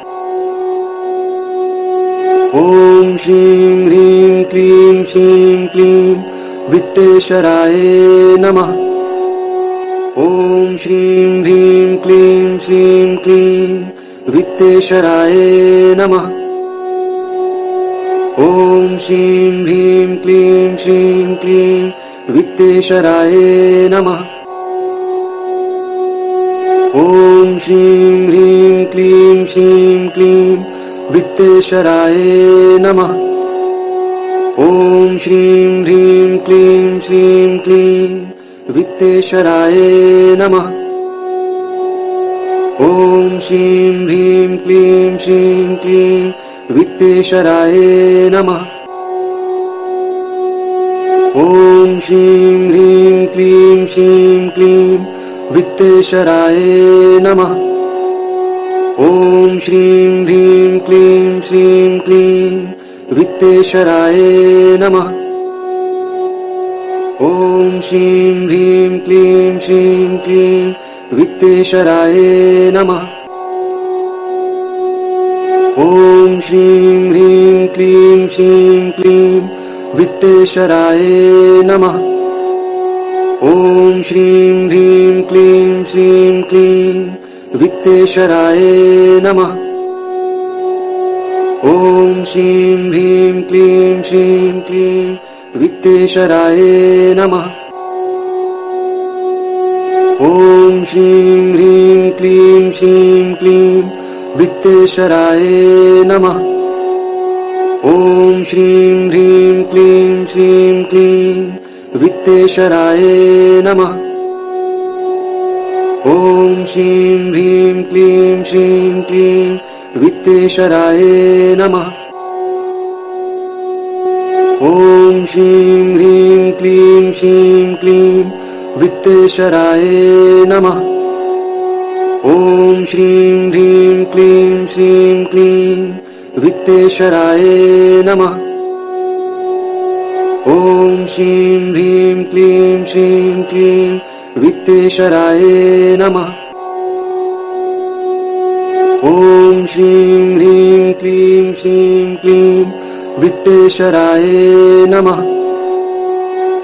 S7: ॐ श्रीं ह्रीं क्लीं श्रीं क्लीं वित्तेश्वराय नमः ॐ श्रीं ह्रीं क्लीं श्रीं क्लीं वित्तेश्वराय नमः ॐ श्रीं ह्रीं क्लीं श्रीं क्लीं वित्तेश्वराय नमः ॐ श्रीं ह्रीं क्लीं श्रीं क्लीं वित्तेश्वराय नमः ॐ श्रीं ह्रीं क्लीं श्रीं क्लीं वित्तेश्वराय नमः ॐ श्रीं ह्रीं क्लीं श्रीं क्लीं वित्तेश्वराय नमः ॐ ॐ श्रीं ह्रीं क्लीं श्रीं क्लीं वित्तेश्वराय नमः। ॐ श्रीं ह्रीं क्लीं श्रीं क्लीं वित्तेश्वराय नमः। ॐ श्रीं ह्रीं क्लीं श्रीं क्लीं वित्तेश्वराय नमः। ॐ श्रीं ह्रीं क्लीं श्रीं क्लीं वित्तेश्वराय नमः। ॐ श्रीं ह्रीं क्लीं श्रीं क्लीं वित्तेश्वराय नमः। ॐ श्रीं ह्रीं क्लीं श्रीं क्लीं वित्तेश्वराय नमः। ॐ श्रीं ह्रीं क्लीं श्रीं क्लीं वित्तेश्वराय नमः। ॐ श्रीं ह्रीं क्लीं श्रीं क्लीं वित्तेश्वराय नमः। ॐ श्रीं ह्रीं क्लीं श्रीं क्लीं वित्तेश्वराय नमः। ॐ श्रीं ह्रीं क्लीं श्रीं क्लीं वित्तेश्वराय नमः। ॐ श्रीं ह्रीं क्लीं श्रीं क्लीं वित्तेश्वराय नमः। ॐ श्रीं ह्रीं क्लीं श्रीं क्लीं वित्तेश्वराय नमः। ॐ श्रीं ह्रीं क्लीं श्रीं क्लीं वित्तेश्वराय नमः।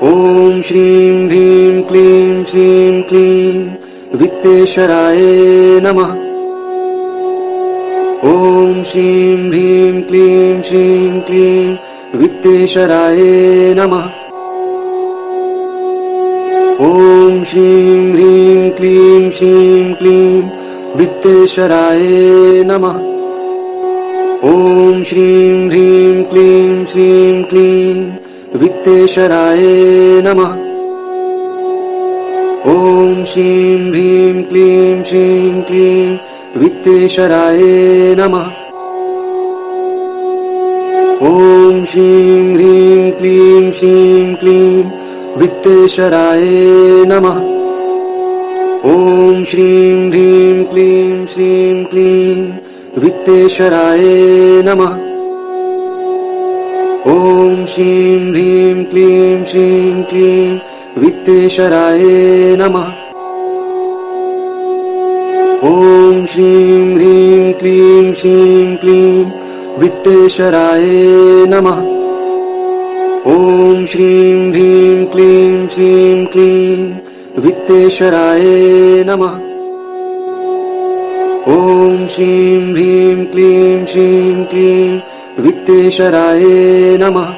S7: ॐ श्रीं ह्रीं क्लीं श्रीं क्लीं वित्तेश्वराय नमः। ॐ श्रीं ह्रीं क्लीं श्रीं क्लीं वित्तेश्वराय नमः। ॐ श्रीं ह्रीं क्लीं श्रीं क्लीं वित्तेश्वराय नमः। ॐ श्रीं ह्रीं क्लीं श्रीं क्लीं वित्तेश्वराय नमः। ॐ श्रीं ह्रीं क्लीं श्रीं क्लीं वित्तेश्वराय नमः। ॐ श्रीं ह्रीं क्लीं श्रीं क्लीं वित्तेश्वराय नमः। ॐ श्रीं ह्रीं क्लीं श्रीं क्लीं वित्तेश्वराय नमः। ॐ श्रीं ह्रीं क्लीं श्रीं क्लीं वित्तेश्वराय नमः। ॐ श्रीं ह्रीं क्लीं श्रीं क्लीं वित्तेश्वराय नमः। ॐ श्रीं ह्रीं क्लीं श्रीं क्लीं वित्तेश्वराय नमः। ॐ श्रीं ह्रीं क्लीं श्रीं क्लीं वित्तेश्वराय नमः।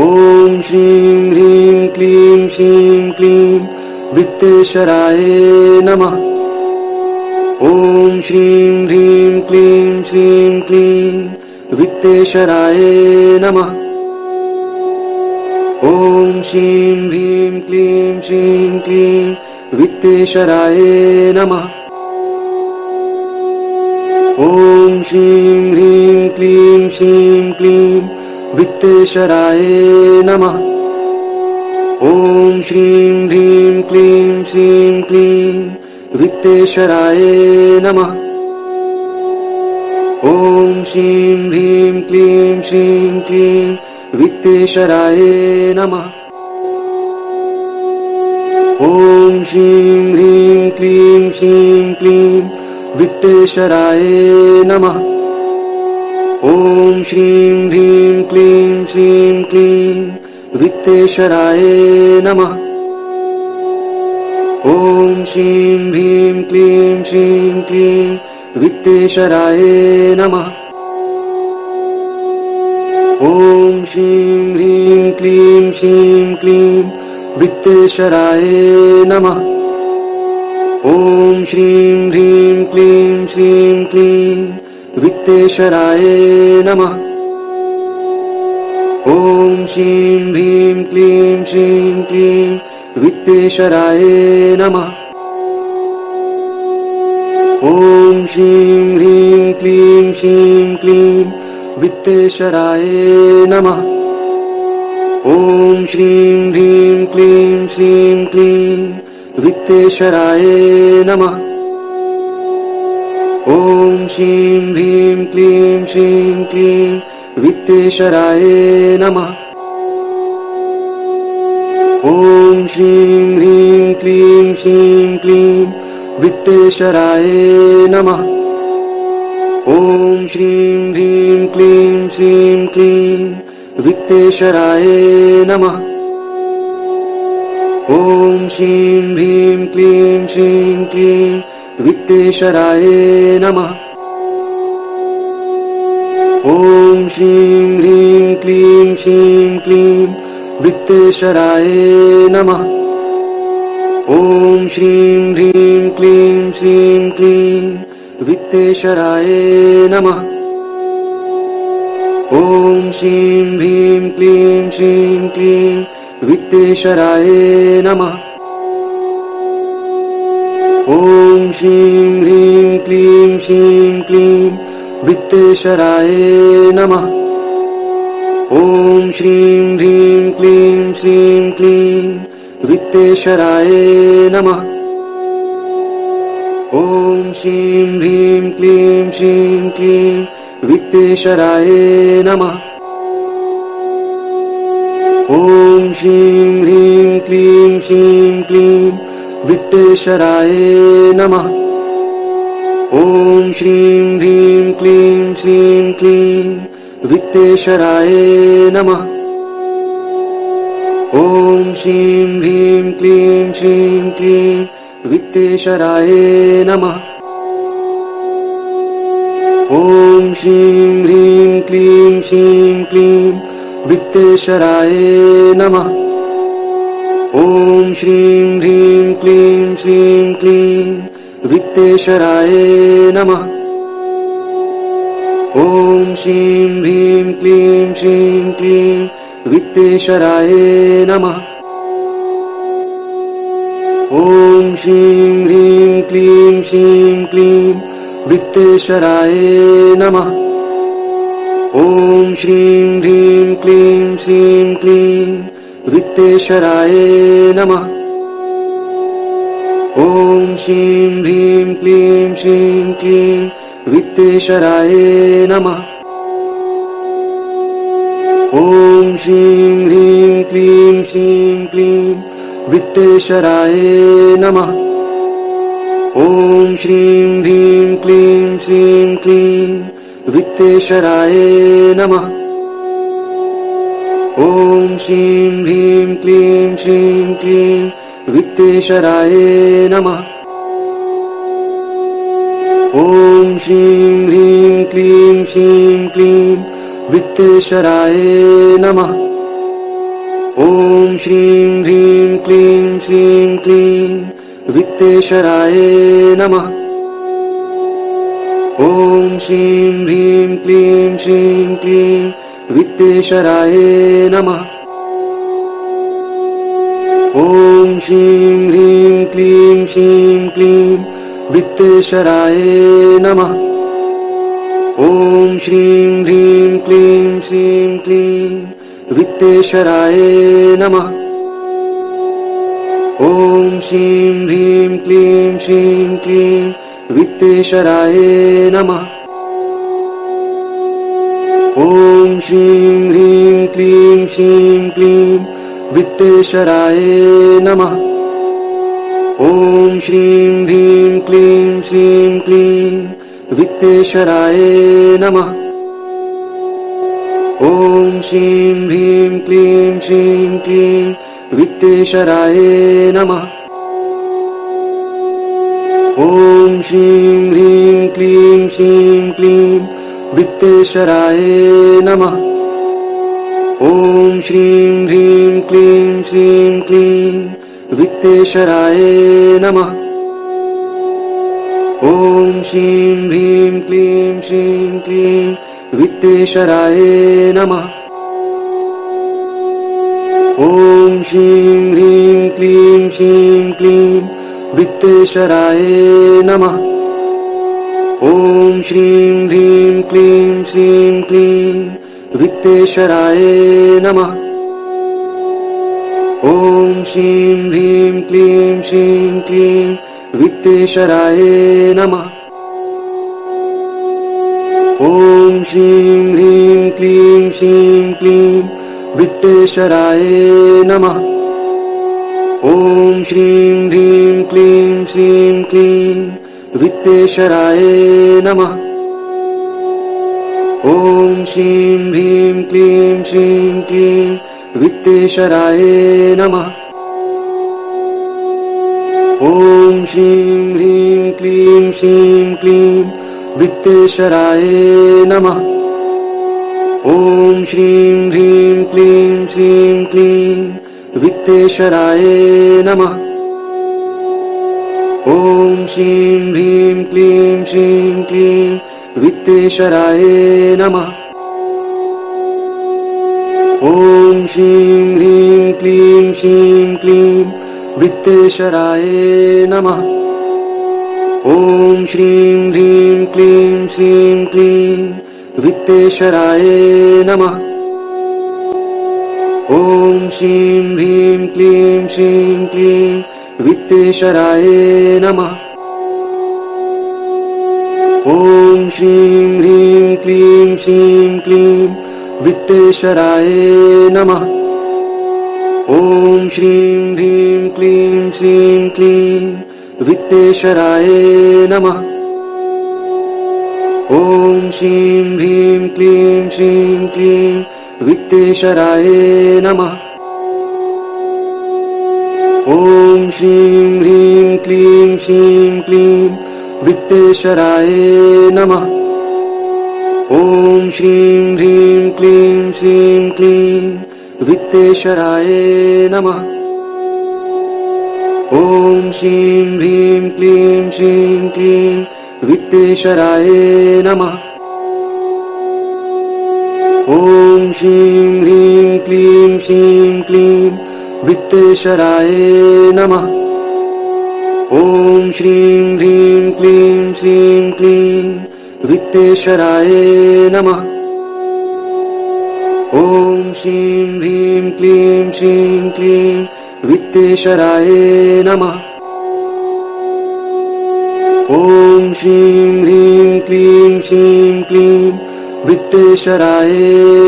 S7: ॐ श्रीं ह्रीं क्लीं श्रीं क्लीं वित्तेश्वराय नमः। ॐ श्रीं ह्रीं क्लीं श्रीं क्लीं वित्तेश्वराय नमः। ॐ श्रीं ह्रीं क्लीं श्रीं क्लीं वित्तेश्वराय नमः। ॐ श्रीं ह्रीं क्लीं श्रीं क्लीं वित्तेश्वराय नमः। ॐ श्रीं ह्रीं क्लीं श्रीं क्लीं वित्तेश्वराय नमः। ॐ श्रीं ह्रीं क्लीं श्रीं क्लीं वित्तेश्वराय नमः। ॐ श्रीं ह्रीं क्लीं श्रीं क्लीं वित्तेश्वराय नमः। ॐ श्रीं ह्रीं क्लीं श्रीं क्लीं वित्तेश्वराय नमः। ॐ श्रीं ह्रीं क्लीं श्रीं क्लीं वित्तेश्वराय नमः। ॐ श्रीं ह्रीं क्लीं श्रीं क्लीं वित्तेश्वराय नमः। ॐ श्रीं ह्रीं क्लीं श्रीं क्लीं वित्तेश्वराय नमः। ॐ श्रीं ह्रीं क्लीं श्रीं क्लीं वित्तेश्वराय नमः। ॐ श्रीं ह्रीं क्लीं श्रीं क्लीं वित्तेश्वराय नमः। ॐ श्रीं ह्रीं क्लीं श्रीं क्लीं वित्तेश्वराय नमः ॐ श्रीं ह्रीं क्लीं श्रीं क्लीं वित्तेश्वराय नमः ॐ श्रीं ह्रीं क्लीं श्रीं क्लीं वित्तेश्वराय नमः ॐ श्रीं ह्रीं क्लीं श्रीं क्लीं वित्तेश्वराय नमः ॐ श्रीं ह्रीं क्लीं श्रीं क्लीं वित्तेश्वराय नमः ॐ श्रीं ह्रीं क्लीं श्रीं क्लीं वित्तेश्वराय नमः ॐ श्रीं ह्रीं क्लीं श्रीं क्लीं वित्तेश्वराय नमः ॐ श्रीं ह्रीं क्लीं श्रीं क्लीं वित्तेश्वराय नमः ॐ श्रीं ह्रीं क्लीं श्रीं क्लीं वित्तेश्वराय नमः ॐ श्रीं ह्रीं क्लीं श्रीं क्लीं वित्तेश्वराय नमः ॐ श्रीं ह्रीं क्लीं श्रीं क्लीं वित्तेश्वराय नमः ॐ श्रीं ह्रीं क्लीं श्रीं क्लीं वित्तेश्वराय नमः ॐ श्रीं ह्रीं क्लीं श्रीं क्लीं वित्तेश्वराय नमः ॐ श्रीं ह्रीं क्लीं श्रीं क्लीं वित्तेश्वराय नमः ॐ श्रीं ह्रीं क्लीं श्रीं क्लीं वित्तेश्वराय नमः ॐ श्रीं ह्रीं क्लीं श्रीं क्लीं वित्तेश्वराय नमः ॐ श्रीं ह्रीं क्लीं श्रीं क्लीं वित्तेश्वराय नमः ॐ श्रीं ह्रीं क्लीं श्रीं क्लीं वित्तेश्वराय नमः ॐ श्रीं ह्रीं क्लीं श्रीं क्लीं वित्तेश्वराय नमः ॐ श्रीं ह्रीं क्लीं श्रीं क्लीं वित्तेश्वराय नमः ॐ श्रीं ह्रीं क्लीं श्रीं क्लीं वित्तेश्वराय नमः ॐ श्रीं ह्रीं क्लीं श्रीं क्लीं वित्तेश्वराय नमः ॐ श्रीं ह्रीं क्लीं श्रीं क्लीं वित्तेश्वराय नमः ॐ श्रीं ह्रीं क्लीं श्रीं क्लीं वित्तेश्वराय नमः ॐ श्रीं ह्रीं क्लीं श्रीं क्लीं वित्तेश्वराय नमः ॐ श्रीं ह्रीं क्लीं श्रीं क्लीं वित्तेश्वराय नमः ॐ श्रीं ह्रीं क्लीं श्रीं क्लीं वित्तेश्वराय नमः ॐ श्रीं ह्रीं क्लीं श्रीं क्लीं वित्तेश्वराय नमः ॐ श्रीं ह्रीं क्लीं श्रीं क्लीं वित्तेश्वराय नमः ॐ श्रीं ह्रीं क्लीं श्रीं क्लीं वित्तेश्वराय नमः ॐ श्रीं ह्रीं क्लीं श्रीं क्लीं वित्तेश्वराय नमः ॐ श्रीं ह्रीं क्लीं श्रीं क्लीं वित्तेश्वराय नमः ॐ श्रीं ह्रीं क्लीं श्रीं क्लीं वित्तेश्वराय नमः ॐ श्रीं ह्रीं क्लीं श्रीं क्लीं वित्तेश्वराय नमः ॐ श्रीं ह्रीं क्लीं श्रीं क्लीं वित्तेश्वराय नमः ॐ श्रीं ह्रीं क्लीं श्रीं क्लीं वित्तेश्वराय नमः ॐ श्रीं ह्रीं क्लीं श्रीं क्लीं वित्तेश्वराय नमः ॐ श्रीं ह्रीं क्लीं श्रीं क्लीं वित्तेश्वराय नमः। ॐ श्रीं ह्रीं क्लीं श्रीं क्लीं वित्तेश्वराय नमः। ॐ श्रीं ह्रीं क्लीं श्रीं क्लीं वित्तेश्वराय नमः। ॐ श्रीं ह्रीं क्लीं श्रीं क्लीं वित्तेश्वराय नमः। ॐ श्रीं ह्रीं क्लीं श्रीं क्लीं वित्तेश्वराय नमः। ॐ श्रीं ह्रीं क्लीं श्रीं क्लीं वित्तेश्वराय नमः। ॐ श्रीं ह्रीं क्लीं श्रीं क्लीं वित्तेश्वराय नमः। ॐ श्रीं ह्रीं क्लीं श्रीं क्लीं वित्तेश्वराय नमः। ॐ श्रीं ह्रीं क्लीं श्रीं क्लीं वित्तेश्वराय नमः। ॐ श्रीं ह्रीं क्लीं श्रीं क्लीं वित्तेश्वराय नमः। ॐ श्रीं ह्रीं क्लीं श्रीं क्लीं वित्तेश्वराय नमः। ॐ श्रीं ह्रीं क्लीं श्रीं क्लीं वित्तेश्वराय नमः। ॐ श्रीं ह्रीं क्लीं श्रीं क्लीं वित्तेश्वराय नमः। ॐ श्रीं ह्रीं क्लीं श्रीं क्लीं वित्तेश्वराय नमः। ॐ श्रीं ह्रीं क्लीं श्रीं क्लीं वित्तेश्वराय नमः। ॐ श्रीं ह्रीं क्लीं श्रीं क्लीं वित्तेश्वराय नमः। ॐ श्रीं ह्रीं क्लीं श्रीं क्लीं वित्तेश्वराय नमः। ॐ श्रीं ह्रीं क्लीं श्रीं क्लीं वित्तेश्वराय नमः। ॐ श्रीं ह्रीं क्लीं श्रीं क्लीं वित्तेश्वराय नमः। ॐ श्रीं ह्रीं क्लीं श्रीं क्लीं वित्तेश्वराय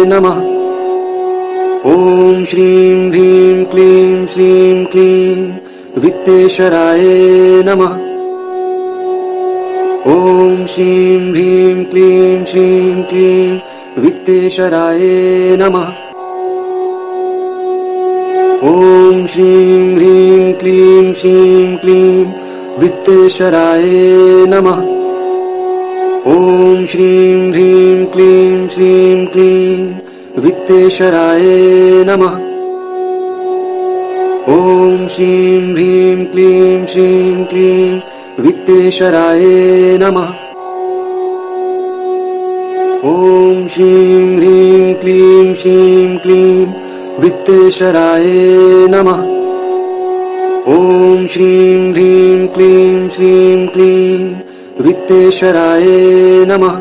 S7: नमः। ॐ श्रीं ह्रीं क्लीं श्रीं क्लीं वित्तेश्वराय नमः। ॐ श्रीं ह्रीं क्लीं श्रीं क्लीं वित्तेश्वराय नमः। ॐ श्रीं ह्रीं क्लीं श्रीं क्लीं वित्तेश्वराय नमः। ॐ श्रीं ह्रीं क्लीं श्रीं क्लीं वित्तेश्वराय नमः। ॐ श्रीं ह्रीं क्लीं श्रीं क्लीं वित्तेश्वराय नमः। ॐ श्रीं ह्रीं क्लीं श्रीं क्लीं वित्तेश्वराय नमः। ॐ श्रीं ह्रीं क्लीं श्रीं क्लीं वित्तेश्वराय नमः।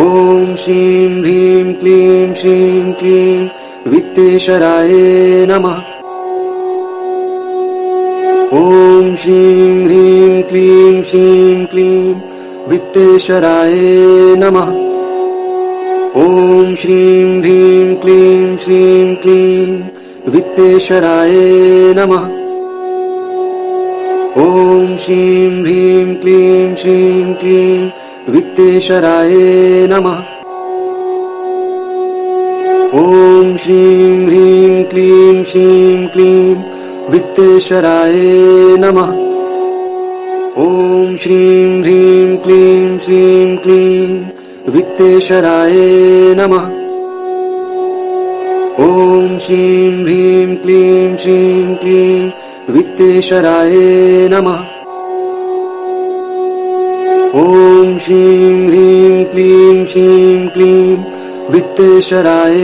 S7: ॐ श्रीं ह्रीं क्लीं श्रीं क्लीं वित्तेश्वराय नमः। ॐ श्रीं ह्रीं क्लीं श्रीं क्लीं वित्तेश्वराय नमः। ॐ श्रीं ह्रीं क्लीं श्रीं क्लीं वित्तेश्वराय नमः। ॐ श्रीं ह्रीं क्लीं श्रीं क्लीं वित्तेश्वराय नमः। ॐ श्रीं ह्रीं क्लीं श्रीं क्लीं वित्तेश्वराय नमः। ॐ श्रीं ह्रीं क्लीं श्रीं क्लीं वित्तेश्वराय नमः। ॐ श्रीं ह्रीं क्लीं श्रीं क्लीं वित्तेश्वराय नमः। ॐ श्रीं ह्रीं क्लीं श्रीं क्लीं वित्तेश्वराय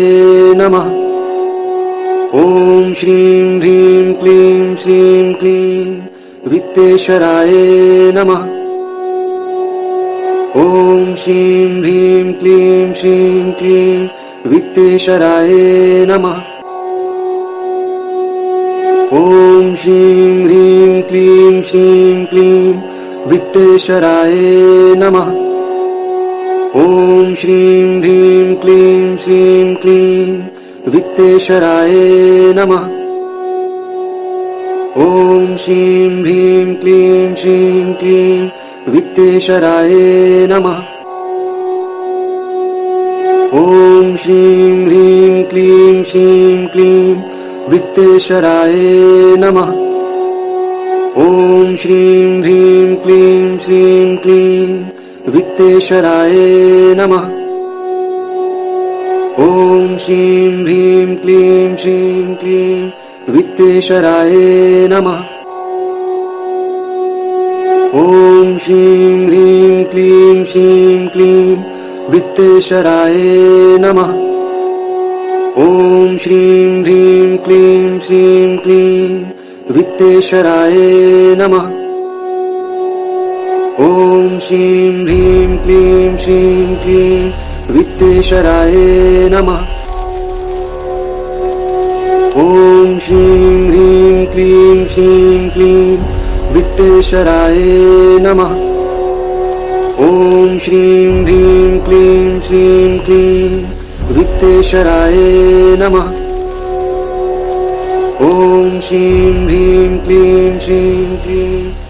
S7: नमः। ॐ श्रीं ह्रीं क्लीं श्रीं क्लीं वित्तेश्वराय नमः। ॐ श्रीं ह्रीं क्लीं श्रीं क्लीं वित्तेश्वराय नमः। ॐ श्रीं ह्रीं क्लीं श्रीं क्लीं वित्तेश्वराय नमः। ॐ श्रीं ह्रीं क्लीं श्रीं क्लीं वित्तेश्वराय नमः। ॐ श्रीं ह्रीं क्लीं श्रीं क्लीं वित्तेश्वराय नमः। ॐ श्रीं ह्रीं क्लीं श्रीं क्लीं वित्तेश्वराय नमः। ॐ श्रीं ह्रीं क्लीं श्रीं क्लीं वित्तेश्वराय नमः। ॐ श्रीं ह्रीं क्लीं श्रीं क्लीं वित्तेश्वराय नमः। ॐ श्रीं ह्रीं क्लीं श्रीं क्लीं वित्तेश्वराय नमः। ॐ श्रीं ह्रीं क्लीं श्रीं क्लीं वित्तेश्वराय नमः। ॐ श्रीं ह्रीं क्लीं श्रीं क्लीं वित्तेश्वराय नमः। ॐ श्रीं ह्रीं क्लीं श्रीं क्लीं वित्तेश्वराय नमः। ॐ श्रीं ह्रीं क्लीं श्रीं क्लीं वित्तेश्वराय नमः। ॐ श्रीं ह्रीं क्लीं श्रीं क्लीं